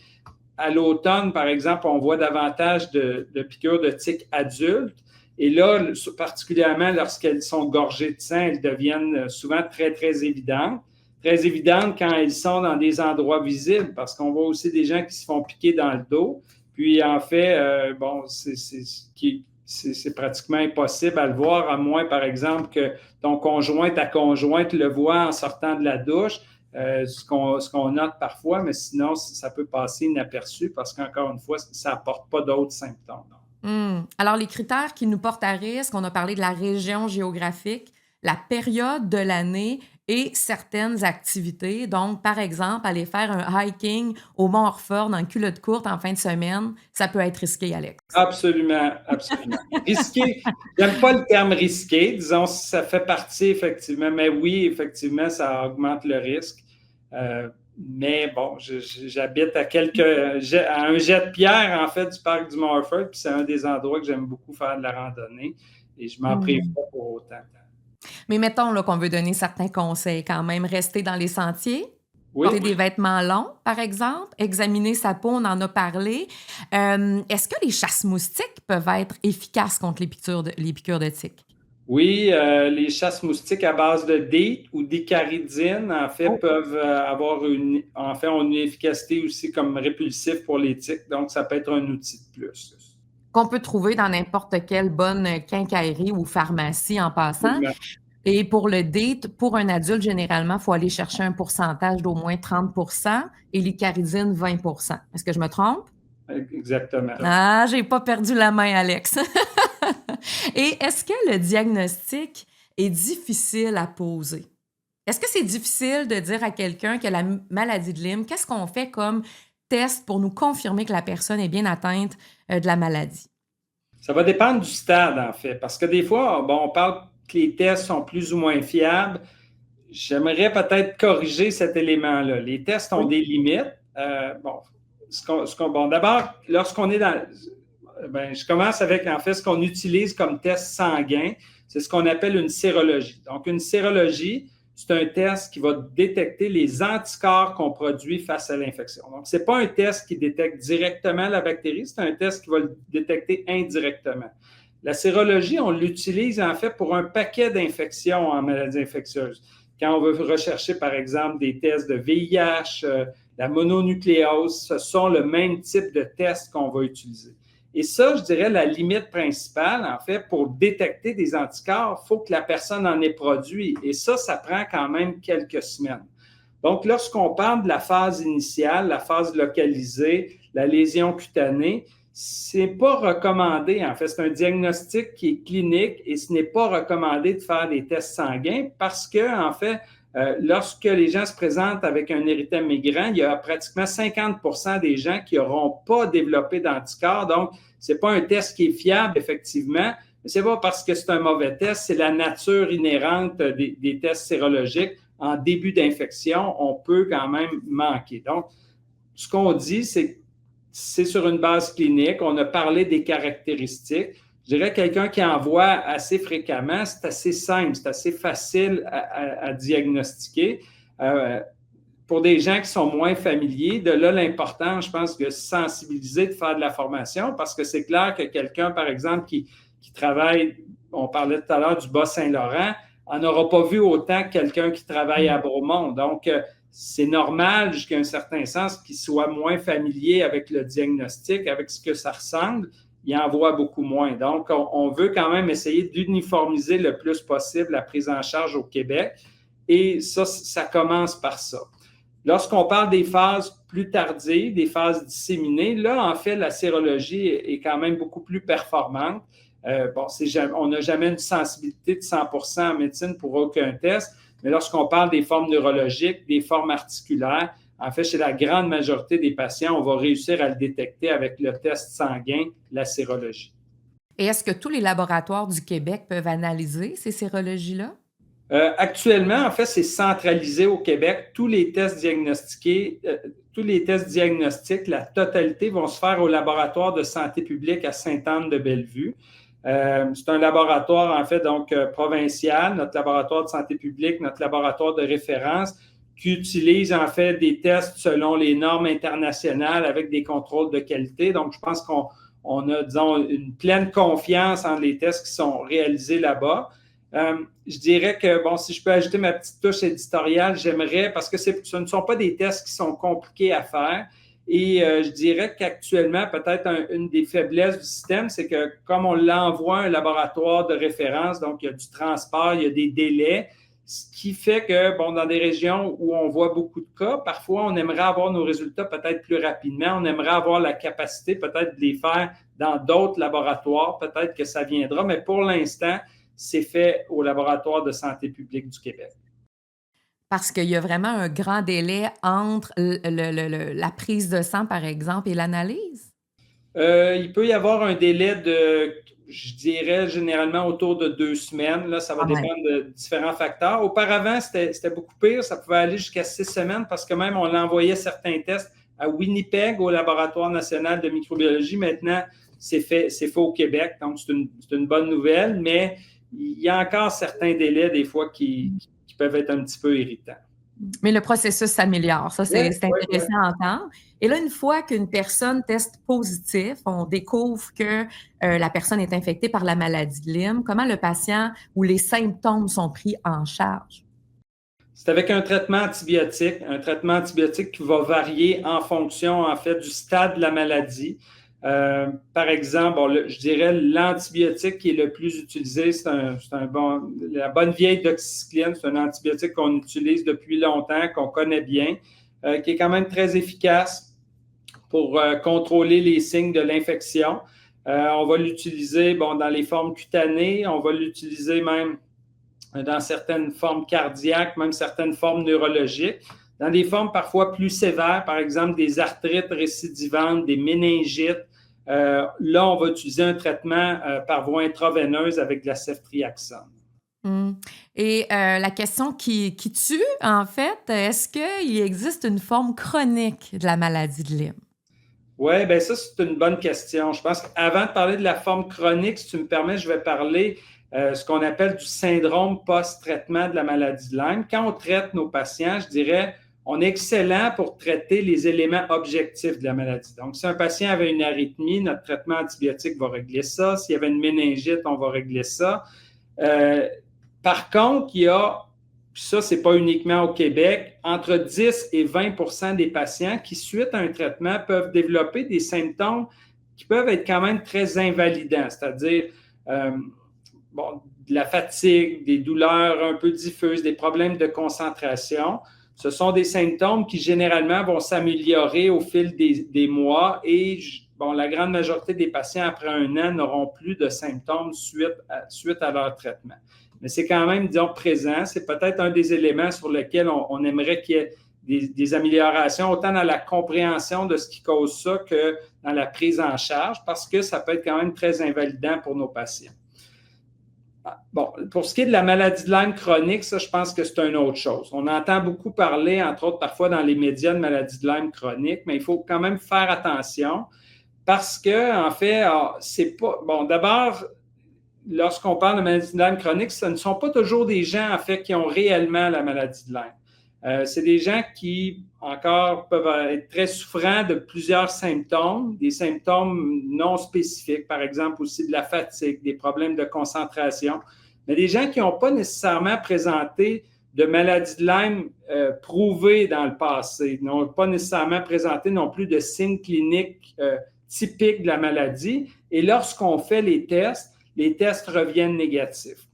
À l'automne, par exemple, on voit davantage de piqûres de tiques adultes. Et là, particulièrement lorsqu'elles sont gorgées de sang, elles deviennent souvent très, très évidentes. Très évidentes quand elles sont dans des endroits visibles, parce qu'on voit aussi des gens qui se font piquer dans le dos. Puis, en fait, c'est pratiquement impossible à le voir, à moins, par exemple, que ton conjoint, ta conjointe le voit en sortant de la douche. Ce qu'on note parfois, mais sinon, ça peut passer inaperçu parce qu'encore une fois, ça n'apporte pas d'autres symptômes. Alors, les critères qui nous portent à risque, on a parlé de la région géographique, la période de l'année et certaines activités. Donc, par exemple, aller faire un hiking au Mont Orford en culotte courte en fin de semaine, ça peut être risqué, Alex. Absolument, absolument. Risqué, j'aime pas le terme risqué, disons, ça fait partie, effectivement, mais oui, effectivement, ça augmente le risque. Mais bon, j'habite à un jet de pierre, en fait, du parc du Mont Orford, puis c'est un des endroits que j'aime beaucoup faire de la randonnée, et je m'en prive pas pour autant. Mais mettons là, qu'on veut donner certains conseils quand même. Rester dans les sentiers, Oui. porter des vêtements longs, par exemple, examiner sa peau, on en a parlé. Est-ce que les chasses-moustiques peuvent être efficaces contre les piqûres de tiques? Oui, les chasses-moustiques à base de DEET ou d'icaridine, en fait, peuvent avoir ont une efficacité aussi comme répulsif pour les tiques, donc ça peut être un outil de plus. Qu'on peut trouver dans n'importe quelle bonne quincaillerie ou pharmacie en passant. Absolument. Et pour le DEET, pour un adulte, généralement, il faut aller chercher un pourcentage d'au moins 30 et l'icaridine, 20 Est-ce que je me trompe? Exactement. Ah, j'ai pas perdu la main, Alex. Et est-ce que le diagnostic est difficile à poser? Est-ce que c'est difficile de dire à quelqu'un qui a la maladie de Lyme, qu'est-ce qu'on fait comme test pour nous confirmer que la personne est bien atteinte de la maladie? Ça va dépendre du stade, en fait, parce que des fois, bon, on parle que les tests sont plus ou moins fiables. J'aimerais peut-être corriger cet élément-là. Les tests ont des limites. D'abord, lorsqu'on est dans... je commence avec, en fait, ce qu'on utilise comme test sanguin. C'est ce qu'on appelle une sérologie. Donc, une sérologie, c'est un test qui va détecter les anticorps qu'on produit face à l'infection. Donc, ce n'est pas un test qui détecte directement la bactérie, c'est un test qui va le détecter indirectement. La sérologie, on l'utilise en fait pour un paquet d'infections en maladies infectieuses. Quand on veut rechercher, par exemple, des tests de VIH, la mononucléose, ce sont le même type de tests qu'on va utiliser. Et ça, je dirais, la limite principale, en fait, pour détecter des anticorps, il faut que la personne en ait produit. Et ça prend quand même quelques semaines. Donc, lorsqu'on parle de la phase initiale, la phase localisée, la lésion cutanée, c'est pas recommandé. En fait, c'est un diagnostic qui est clinique et ce n'est pas recommandé de faire des tests sanguins parce que, en fait, lorsque les gens se présentent avec un érythème migrant, il y a pratiquement 50% des gens qui n'auront pas développé d'anticorps. Donc, ce n'est pas un test qui est fiable, effectivement, mais ce n'est pas parce que c'est un mauvais test, c'est la nature inhérente des tests sérologiques. En début d'infection, on peut quand même manquer. Donc, ce qu'on dit, c'est c'est sur une base clinique. On a parlé des caractéristiques. Je dirais quelqu'un qui en voit assez fréquemment, c'est assez simple, c'est assez facile à diagnostiquer. Pour des gens qui sont moins familiers, de là l'important, je pense, de sensibiliser, de faire de la formation, parce que c'est clair que quelqu'un, par exemple, qui travaille, on parlait tout à l'heure du Bas-Saint-Laurent, on n'aura pas vu autant que quelqu'un qui travaille à Bromont. Donc, c'est normal, jusqu'à un certain sens, qu'il soit moins familier avec le diagnostic, avec ce que ça ressemble. Il en voit beaucoup moins. Donc, on veut quand même essayer d'uniformiser le plus possible la prise en charge au Québec. Et ça commence par ça. Lorsqu'on parle des phases plus tardives, des phases disséminées, là, en fait, la sérologie est quand même beaucoup plus performante. On n'a jamais une sensibilité de 100% en médecine pour aucun test, mais lorsqu'on parle des formes neurologiques, des formes articulaires, en fait, chez la grande majorité des patients, on va réussir à le détecter avec le test sanguin, la sérologie. Et est-ce que tous les laboratoires du Québec peuvent analyser ces sérologies-là? Actuellement, en fait, c'est centralisé au Québec. Tous les tests diagnostiques, la totalité vont se faire au laboratoire de santé publique à Sainte-Anne-de-Bellevue. C'est un laboratoire, en fait, donc provincial, notre laboratoire de santé publique, notre laboratoire de référence, qui utilise, en fait, des tests selon les normes internationales avec des contrôles de qualité. Donc, je pense qu'on a, disons, une pleine confiance en les tests qui sont réalisés là-bas. Je dirais que, bon, si je peux ajouter ma petite touche éditoriale, j'aimerais, parce que ce ne sont pas des tests qui sont compliqués à faire, et je dirais qu'actuellement, peut-être une des faiblesses du système, c'est que comme on l'envoie à un laboratoire de référence, donc il y a du transport, il y a des délais, ce qui fait que, bon, dans des régions où on voit beaucoup de cas, parfois on aimerait avoir nos résultats peut-être plus rapidement, on aimerait avoir la capacité peut-être de les faire dans d'autres laboratoires, peut-être que ça viendra, mais pour l'instant, c'est fait au laboratoire de santé publique du Québec. Parce qu'il y a vraiment un grand délai entre la prise de sang, par exemple, et l'analyse? Il peut y avoir un délai de, je dirais, généralement autour de 2 semaines. Là, ça va dépendre de différents facteurs. Auparavant, c'était beaucoup pire. Ça pouvait aller jusqu'à 6 semaines parce que même on envoyait certains tests à Winnipeg, au Laboratoire national de microbiologie. Maintenant, c'est fait au Québec. Donc, c'est une bonne nouvelle, mais il y a encore certains délais, des fois, qui peuvent être un petit peu irritants. Mais le processus s'améliore. Ça, c'est intéressant à entendre. Et là, une fois qu'une personne teste positif, on découvre que la personne est infectée par la maladie de Lyme. Comment le patient ou les symptômes sont pris en charge? C'est avec un traitement antibiotique qui va varier en fonction, en fait, du stade de la maladie. Par exemple, je dirais l'antibiotique qui est le plus utilisé, la bonne vieille doxycycline, c'est un antibiotique qu'on utilise depuis longtemps, qu'on connaît bien, qui est quand même très efficace pour contrôler les signes de l'infection. On va l'utiliser dans les formes cutanées, on va l'utiliser même dans certaines formes cardiaques, même certaines formes neurologiques. Dans des formes parfois plus sévères, par exemple des arthrites récidivantes, des méningites, là, on va utiliser un traitement par voie intraveineuse avec de la ceftriaxone. Et la question qui tue, en fait, est-ce qu'il existe une forme chronique de la maladie de Lyme? Oui, bien ça, c'est une bonne question. Je pense qu'avant de parler de la forme chronique, si tu me permets, je vais parler ce qu'on appelle du syndrome post-traitement de la maladie de Lyme. Quand on traite nos patients, je dirais, on est excellent pour traiter les éléments objectifs de la maladie. Donc, si un patient avait une arythmie, notre traitement antibiotique va régler ça. S'il y avait une méningite, on va régler ça. Par contre, il y a, ça, ce n'est pas uniquement au Québec, entre 10 et 20 des patients qui, suite à un traitement, peuvent développer des symptômes qui peuvent être quand même très invalidants, c'est-à-dire de la fatigue, des douleurs un peu diffuses, des problèmes de concentration. Ce sont des symptômes qui, généralement, vont s'améliorer au fil des mois et la grande majorité des patients, après 1 an, n'auront plus de symptômes suite à leur traitement. Mais c'est quand même, disons, présent. C'est peut-être un des éléments sur lesquels on aimerait qu'il y ait des améliorations, autant dans la compréhension de ce qui cause ça que dans la prise en charge, parce que ça peut être quand même très invalidant pour nos patients. Bon, pour ce qui est de la maladie de Lyme chronique, ça, je pense que c'est une autre chose. On entend beaucoup parler, entre autres, parfois dans les médias de maladie de Lyme chronique, mais il faut quand même faire attention parce que, en fait, c'est pas. Bon, d'abord, lorsqu'on parle de maladie de Lyme chronique, ce ne sont pas toujours des gens, en fait, qui ont réellement la maladie de Lyme. C'est des gens qui, encore, peuvent être très souffrants de plusieurs symptômes, des symptômes non spécifiques, par exemple aussi de la fatigue, des problèmes de concentration, mais des gens qui n'ont pas nécessairement présenté de maladie de Lyme prouvée dans le passé, n'ont pas nécessairement présenté non plus de signes cliniques typiques de la maladie. Et lorsqu'on fait les tests reviennent négatifs.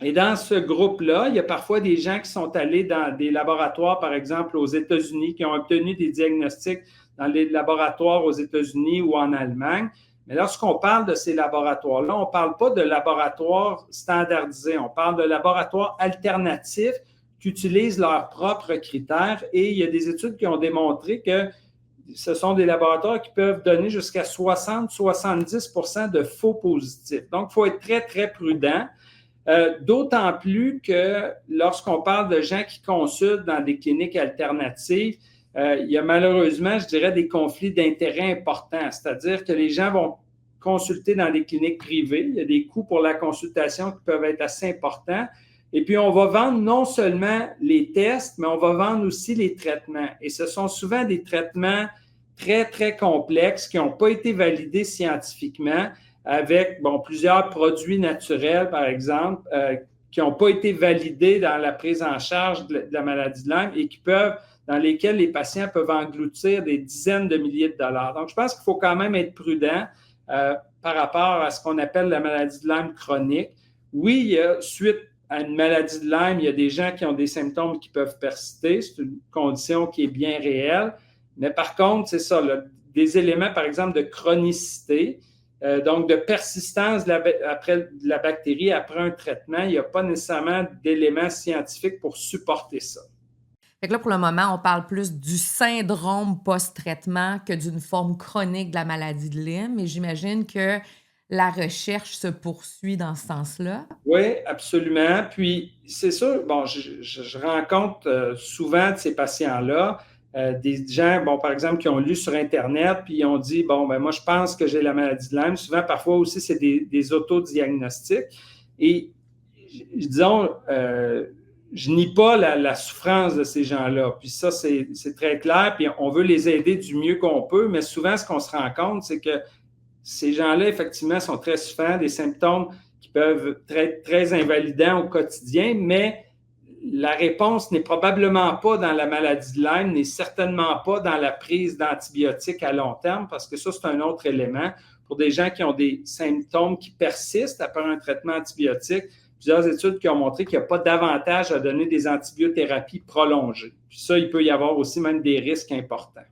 Et dans ce groupe-là, il y a parfois des gens qui sont allés dans des laboratoires, par exemple aux États-Unis, qui ont obtenu des diagnostics dans les laboratoires aux États-Unis ou en Allemagne. Mais lorsqu'on parle de ces laboratoires-là, on ne parle pas de laboratoires standardisés, on parle de laboratoires alternatifs qui utilisent leurs propres critères. Et il y a des études qui ont démontré que ce sont des laboratoires qui peuvent donner jusqu'à 60-70% de faux positifs. Donc, il faut être très, très prudent. D'autant plus que lorsqu'on parle de gens qui consultent dans des cliniques alternatives, il y a malheureusement, je dirais, des conflits d'intérêts importants. C'est-à-dire que les gens vont consulter dans des cliniques privées. Il y a des coûts pour la consultation qui peuvent être assez importants. Et puis, on va vendre non seulement les tests, mais on va vendre aussi les traitements. Et ce sont souvent des traitements très, très complexes qui n'ont pas été validés scientifiquement, avec plusieurs produits naturels, par exemple, qui n'ont pas été validés dans la prise en charge de la maladie de Lyme et dans lesquels les patients peuvent engloutir des dizaines de milliers de dollars. Donc, je pense qu'il faut quand même être prudent par rapport à ce qu'on appelle la maladie de Lyme chronique. Oui, suite à une maladie de Lyme, il y a des gens qui ont des symptômes qui peuvent persister. C'est une condition qui est bien réelle. Mais par contre, c'est ça, là, des éléments, par exemple, de chronicité, donc de persistance après la bactérie, après un traitement, il n'y a pas nécessairement d'éléments scientifiques pour supporter ça. Fait que là, pour le moment, on parle plus du syndrome post-traitement que d'une forme chronique de la maladie de Lyme. Et j'imagine que la recherche se poursuit dans ce sens-là. Oui, absolument. Puis, c'est sûr, je rencontre souvent de ces patients-là, des gens, par exemple, qui ont lu sur Internet, puis ils ont dit, moi, je pense que j'ai la maladie de Lyme. Souvent, parfois aussi, c'est des autodiagnostics. Et, disons, je nie pas la souffrance de ces gens-là. Puis ça, c'est très clair. Puis on veut les aider du mieux qu'on peut. Mais souvent, ce qu'on se rend compte, c'est que ces gens-là, effectivement, sont très souffrants, des symptômes qui peuvent être très invalidants au quotidien, mais la réponse n'est probablement pas dans la maladie de Lyme, n'est certainement pas dans la prise d'antibiotiques à long terme, parce que ça, c'est un autre élément. Pour des gens qui ont des symptômes qui persistent après un traitement antibiotique, plusieurs études qui ont montré qu'il n'y a pas d'avantage à donner des antibiothérapies prolongées. Puis ça, il peut y avoir aussi même des risques importants.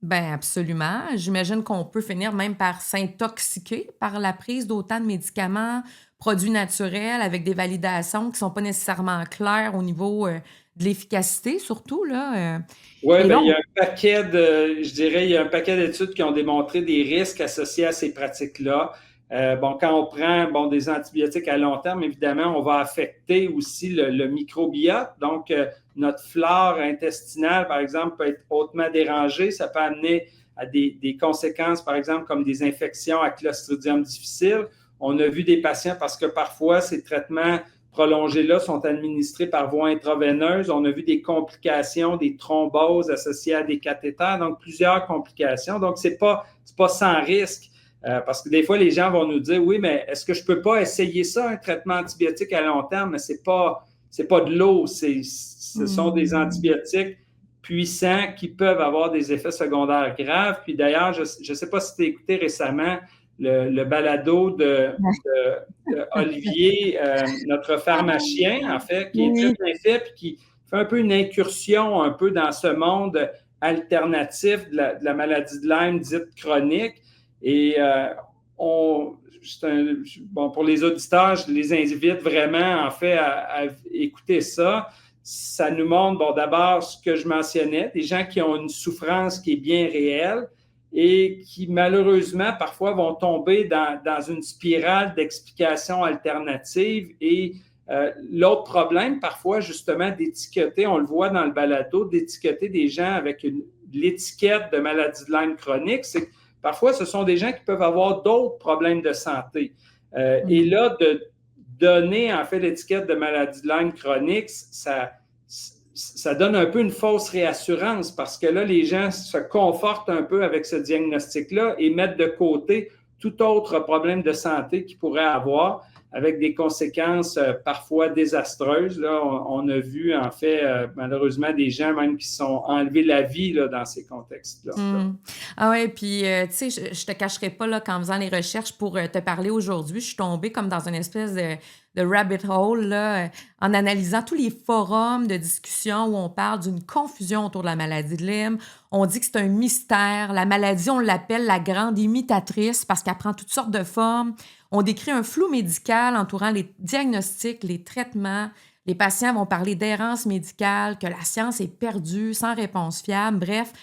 Bien, absolument. J'imagine qu'on peut finir même par s'intoxiquer par la prise d'autant de médicaments, produits naturels avec des validations qui ne sont pas nécessairement claires au niveau de l'efficacité, surtout, là. Oui, Et il y a un paquet il y a un paquet d'études qui ont démontré des risques associés à ces pratiques-là. Quand on prend des antibiotiques à long terme, évidemment, on va affecter aussi le microbiote. Donc, notre flore intestinale, par exemple, peut être hautement dérangée. Ça peut amener à des conséquences, par exemple, comme des infections à Clostridium difficile. On a vu des patients, parce que parfois, ces traitements prolongés-là sont administrés par voie intraveineuse. On a vu des complications, des thromboses associées à des cathéters, donc plusieurs complications. Donc, c'est pas sans risque. Parce que des fois, les gens vont nous dire, oui, mais est-ce que je ne peux pas essayer ça, un traitement antibiotique à long terme? Mais ce n'est pas de l'eau, ce sont des antibiotiques puissants qui peuvent avoir des effets secondaires graves. Puis d'ailleurs, je ne sais pas si tu as écouté récemment le balado de Olivier, notre pharmacien, en fait, qui est très bien fait, puis qui fait un peu une incursion un peu dans ce monde alternatif de la maladie de Lyme dite chronique. Et pour les auditeurs, je les invite vraiment, en fait, à écouter ça. Ça nous montre, d'abord, ce que je mentionnais, des gens qui ont une souffrance qui est bien réelle, et qui, malheureusement, parfois vont tomber dans une spirale d'explications alternatives. Et l'autre problème, parfois, justement, d'étiqueter, on le voit dans le balado, d'étiqueter des gens avec l'étiquette de maladie de Lyme chronique, c'est que parfois, ce sont des gens qui peuvent avoir d'autres problèmes de santé. Et là, de donner, en fait, l'étiquette de maladie de Lyme chronique, ça donne un peu une fausse réassurance parce que là, les gens se confortent un peu avec ce diagnostic-là et mettent de côté tout autre problème de santé qu'ils pourraient avoir avec des conséquences parfois désastreuses. Là, on a vu, en fait, malheureusement, des gens même qui se sont enlevés la vie là, dans ces contextes-là. Ah ouais, puis tu sais, je te cacherai pas, là, qu'en faisant les recherches pour te parler aujourd'hui, je suis tombée comme dans une espèce de rabbit hole, là, en analysant tous les forums de discussion où on parle d'une confusion autour de la maladie de Lyme. On dit que c'est un mystère. La maladie, on l'appelle la grande imitatrice parce qu'elle prend toutes sortes de formes. On décrit un flou médical entourant les diagnostics, les traitements. Les patients vont parler d'errance médicale, que la science est perdue, sans réponse fiable. Bref,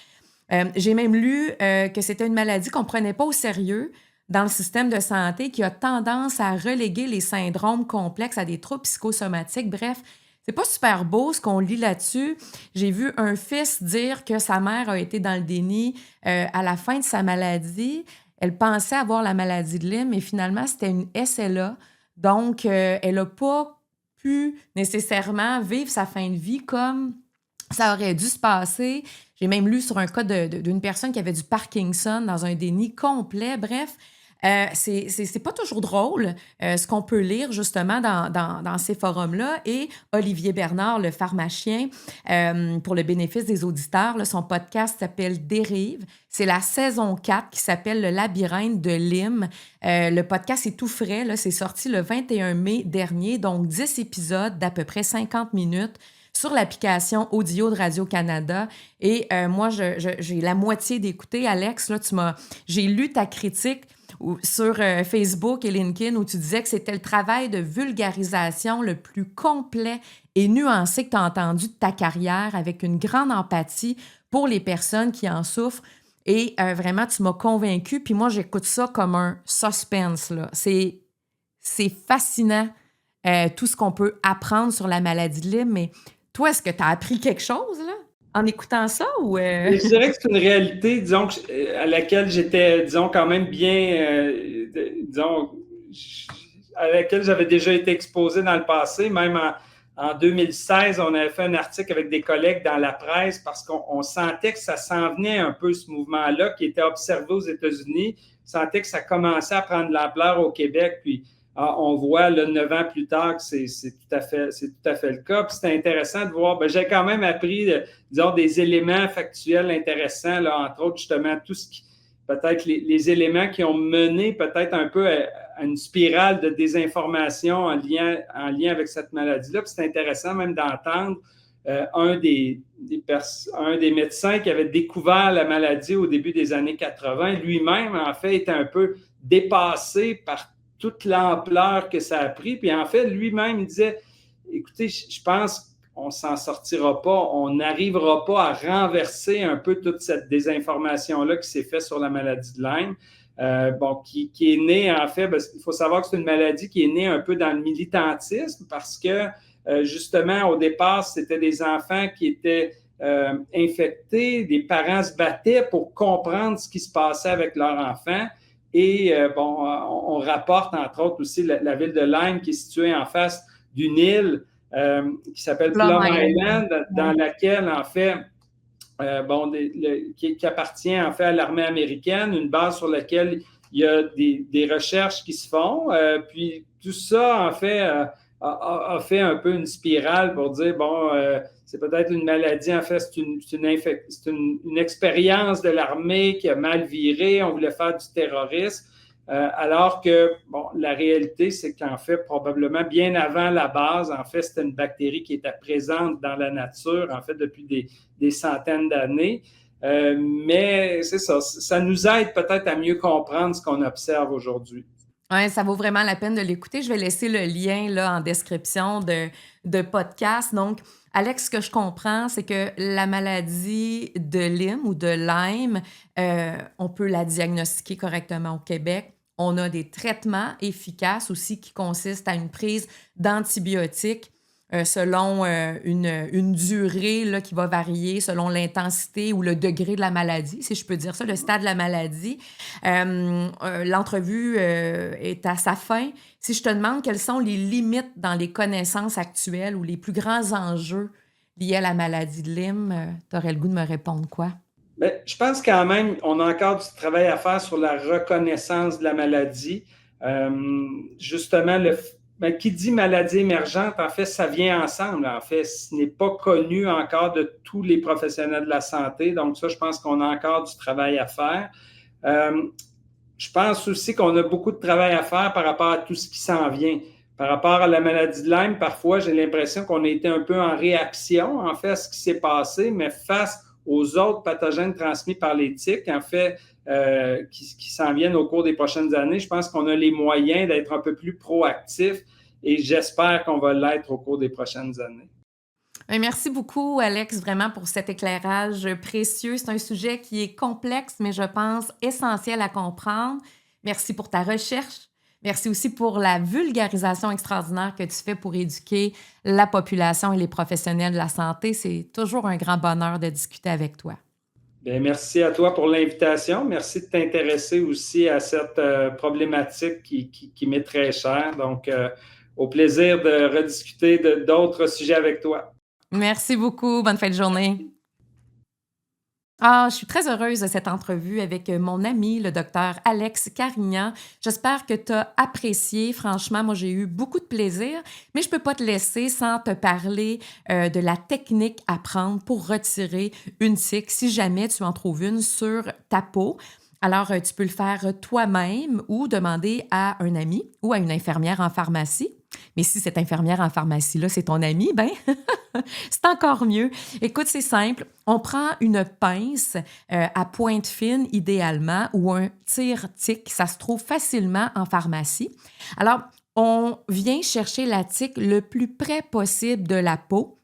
j'ai même lu que c'était une maladie qu'on ne prenait pas au sérieux dans le système de santé, qui a tendance à reléguer les syndromes complexes à des troubles psychosomatiques. Bref, c'est pas super beau ce qu'on lit là-dessus. J'ai vu un fils dire que sa mère a été dans le déni à la fin de sa maladie. Elle pensait avoir la maladie de Lyme, mais finalement, c'était une SLA. Donc, elle n'a pas pu nécessairement vivre sa fin de vie comme ça aurait dû se passer. J'ai même lu sur un cas d'une personne qui avait du Parkinson dans un déni complet. Bref, c'est pas toujours drôle ce qu'on peut lire justement dans ces forums-là. Et Olivier Bernard, le pharmacien, pour le bénéfice des auditeurs, là, son podcast s'appelle Dérive. C'est la saison 4 qui s'appelle Le labyrinthe de Lyme. Le podcast est tout frais. Là, c'est sorti le 21 mai dernier, donc 10 épisodes d'à peu près 50 minutes sur l'application audio de Radio-Canada. Et moi, j'ai la moitié d'écouter. Alex, là, j'ai lu ta critique sur Facebook et LinkedIn où tu disais que c'était le travail de vulgarisation le plus complet et nuancé que tu as entendu de ta carrière, avec une grande empathie pour les personnes qui en souffrent. Et vraiment, tu m'as convaincue. Puis moi, j'écoute ça comme un suspense, là. C'est fascinant, tout ce qu'on peut apprendre sur la maladie de Lyme. Mais toi, est-ce que tu as appris quelque chose, là, en écoutant ça? Ou Je dirais que c'est une réalité, disons, à laquelle j'étais, disons, quand même bien, disons, à laquelle j'avais déjà été exposé dans le passé. Même en 2016, on avait fait un article avec des collègues dans la presse parce qu'on sentait que ça s'en venait un peu, ce mouvement-là, qui était observé aux États-Unis. On sentait que ça commençait à prendre de l'ampleur au Québec. Puis on voit là, 9 ans plus tard que c'est tout à fait le cas. Puis c'était intéressant de voir. J'ai quand même appris, disons, des éléments factuels intéressants, là, entre autres, justement, tout ce qui, peut-être les éléments qui ont mené peut-être un peu à une spirale de désinformation en lien avec cette maladie-là. Puis c'est intéressant même d'entendre un des médecins qui avait découvert la maladie au début des années 80, lui-même, en fait, était un peu dépassé par toute l'ampleur que ça a pris. Puis en fait, lui-même, il disait, écoutez, je pense qu'on ne s'en sortira pas, on n'arrivera pas à renverser un peu toute cette désinformation-là qui s'est faite sur la maladie de Lyme. Qui est née, en fait, il faut savoir que c'est une maladie qui est née un peu dans le militantisme parce que, justement, au départ, c'était des enfants qui étaient infectés, des parents se battaient pour comprendre ce qui se passait avec leur enfant. Et on rapporte, entre autres, aussi la ville de Lyme qui est située en face d'une île qui s'appelle Plum Island, dans laquelle, en fait, qui appartient, en fait, à l'armée américaine, une base sur laquelle il y a des recherches qui se font. Puis tout ça, en fait, a fait un peu une spirale pour dire, c'est peut-être une maladie, en fait, c'est une expérience de l'armée qui a mal viré, on voulait faire du terrorisme, alors que, la réalité, c'est qu'en fait, probablement bien avant la base, en fait, c'était une bactérie qui était présente dans la nature, en fait, depuis des centaines d'années. Mais c'est ça, ça nous aide peut-être à mieux comprendre ce qu'on observe aujourd'hui. Oui, ça vaut vraiment la peine de l'écouter. Je vais laisser le lien là, en description de podcast. Donc, Alex, ce que je comprends, c'est que la maladie de Lyme ou de Lyme, on peut la diagnostiquer correctement au Québec. On a des traitements efficaces aussi qui consistent à une prise d'antibiotiques selon une durée là, qui va varier selon l'intensité ou le degré de la maladie, si je peux dire ça, le stade de la maladie. L'entrevue est à sa fin. Si je te demande quelles sont les limites dans les connaissances actuelles ou les plus grands enjeux liés à la maladie de Lyme, tu aurais le goût de me répondre quoi? Bien, je pense quand même qu'on a encore du travail à faire sur la reconnaissance de la maladie. Justement, qui dit maladie émergente, en fait, ça vient ensemble. En fait, ce n'est pas connu encore de tous les professionnels de la santé. Donc ça, je pense qu'on a encore du travail à faire. Je pense aussi qu'on a beaucoup de travail à faire par rapport à tout ce qui s'en vient. Par rapport à la maladie de Lyme, parfois, j'ai l'impression qu'on a été un peu en réaction, en fait, à ce qui s'est passé, mais face aux autres pathogènes transmis par les tiques, en fait, qui s'en viennent au cours des prochaines années, je pense qu'on a les moyens d'être un peu plus proactifs et j'espère qu'on va l'être au cours des prochaines années. Merci beaucoup, Alex, vraiment pour cet éclairage précieux. C'est un sujet qui est complexe, mais je pense essentiel à comprendre. Merci pour ta recherche. Merci aussi pour la vulgarisation extraordinaire que tu fais pour éduquer la population et les professionnels de la santé. C'est toujours un grand bonheur de discuter avec toi. Bien, merci à toi pour l'invitation. Merci de t'intéresser aussi à cette problématique qui m'est très chère. Donc, au plaisir de rediscuter d'autres sujets avec toi. Merci beaucoup. Bonne fin de journée. Je suis très heureuse de cette entrevue avec mon ami, le docteur Alex Carignan. J'espère que tu as apprécié. Franchement, moi, j'ai eu beaucoup de plaisir, mais je ne peux pas te laisser sans te parler de la technique à prendre pour retirer une tique si jamais tu en trouves une sur ta peau. Alors, tu peux le faire toi-même ou demander à un ami ou à une infirmière en pharmacie. Mais si cette infirmière en pharmacie-là, c'est ton ami, ben, c'est encore mieux. Écoute, c'est simple. On prend une pince à pointe fine, idéalement, ou un tire-tique. Ça se trouve facilement en pharmacie. Alors, on vient chercher la tique le plus près possible de la peau,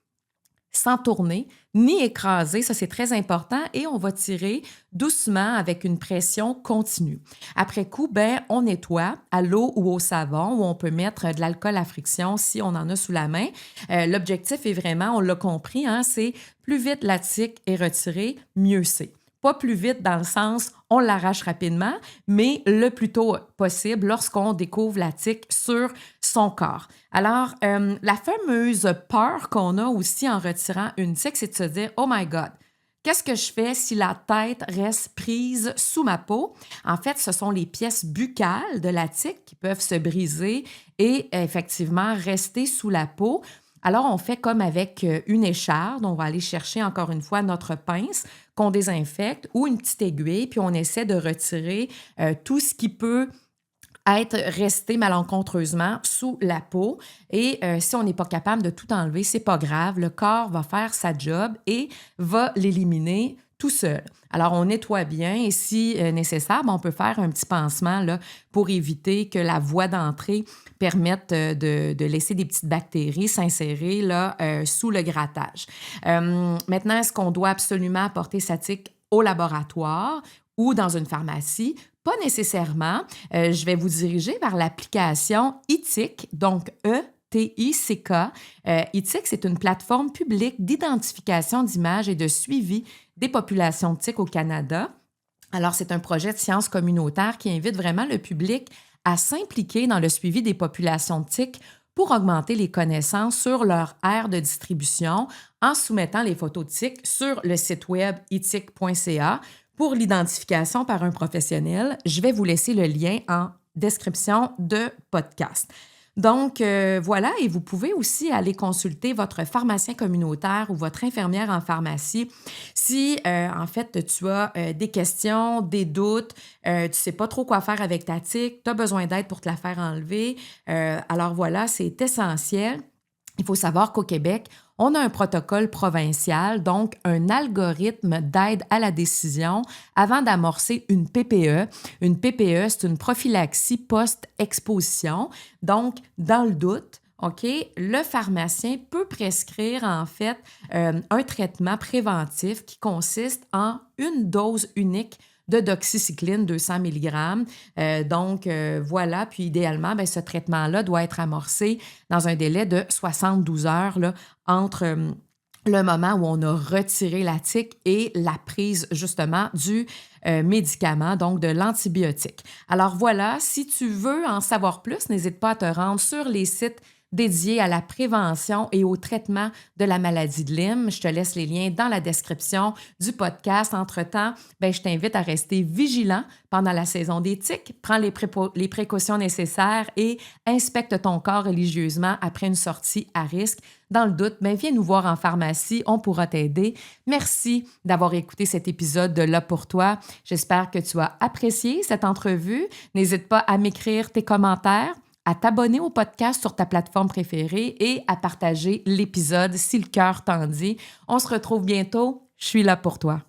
sans tourner, ni écraser, ça c'est très important, et on va tirer doucement avec une pression continue. Après coup, on nettoie à l'eau ou au savon, ou on peut mettre de l'alcool à friction si on en a sous la main. L'objectif est vraiment, on l'a compris, c'est plus vite la tique est retirée, mieux c'est. Pas plus vite dans le sens, on l'arrache rapidement, mais le plus tôt possible lorsqu'on découvre la tique sur son corps. Alors, la fameuse peur qu'on a aussi en retirant une tique, c'est de se dire « Oh my God! Qu'est-ce que je fais si la tête reste prise sous ma peau? » En fait, ce sont les pièces buccales de la tique qui peuvent se briser et effectivement rester sous la peau. Alors, on fait comme avec une écharde. On va aller chercher encore une fois notre pince qu'on désinfecte ou une petite aiguille, puis on essaie de retirer tout ce qui peut être resté malencontreusement sous la peau. Et si on n'est pas capable de tout enlever, c'est pas grave. Le corps va faire sa job et va l'éliminer tout seul. Alors, on nettoie bien et si nécessaire, on peut faire un petit pansement là, pour éviter que la voie d'entrée permette de laisser des petites bactéries s'insérer là, sous le grattage. Maintenant, est-ce qu'on doit absolument apporter sa tique au laboratoire ou dans une pharmacie? Pas nécessairement. Je vais vous diriger vers l'application eTick, donc E-T-I-C-K. eTick, c'est une plateforme publique d'identification d'images et de suivi des populations de tiques au Canada. Alors, c'est un projet de sciences communautaires qui invite vraiment le public à s'impliquer dans le suivi des populations de tiques pour augmenter les connaissances sur leur aire de distribution en soumettant les photos de tiques sur le site web etic.ca. Pour l'identification par un professionnel, je vais vous laisser le lien en description de podcast. Donc, voilà, et vous pouvez aussi aller consulter votre pharmacien communautaire ou votre infirmière en pharmacie si, en fait, tu as des questions, des doutes, tu ne sais pas trop quoi faire avec ta tique, tu as besoin d'aide pour te la faire enlever. Alors voilà, c'est essentiel. Il faut savoir qu'au Québec, on a un protocole provincial, donc un algorithme d'aide à la décision avant d'amorcer une PPE. Une PPE, c'est une prophylaxie post-exposition. Donc, dans le doute, OK, le pharmacien peut prescrire en fait un traitement préventif qui consiste en une dose unique de doxycycline 200 mg. Voilà, puis idéalement, ce traitement-là doit être amorcé dans un délai de 72 heures là, entre le moment où on a retiré la tique et la prise justement du médicament, donc de l'antibiotique. Alors voilà, si tu veux en savoir plus, n'hésite pas à te rendre sur les sites dédiés à la prévention et au traitement de la maladie de Lyme. Je te laisse les liens dans la description du podcast. Entre-temps, je t'invite à rester vigilant pendant la saison des tiques. Prends les précautions nécessaires et inspecte ton corps religieusement après une sortie à risque. Dans le doute, viens nous voir en pharmacie, on pourra t'aider. Merci d'avoir écouté cet épisode de Là pour toi. J'espère que tu as apprécié cette entrevue. N'hésite pas à m'écrire tes commentaires, à t'abonner au podcast sur ta plateforme préférée et à partager l'épisode si le cœur t'en dit. On se retrouve bientôt. Je suis là pour toi.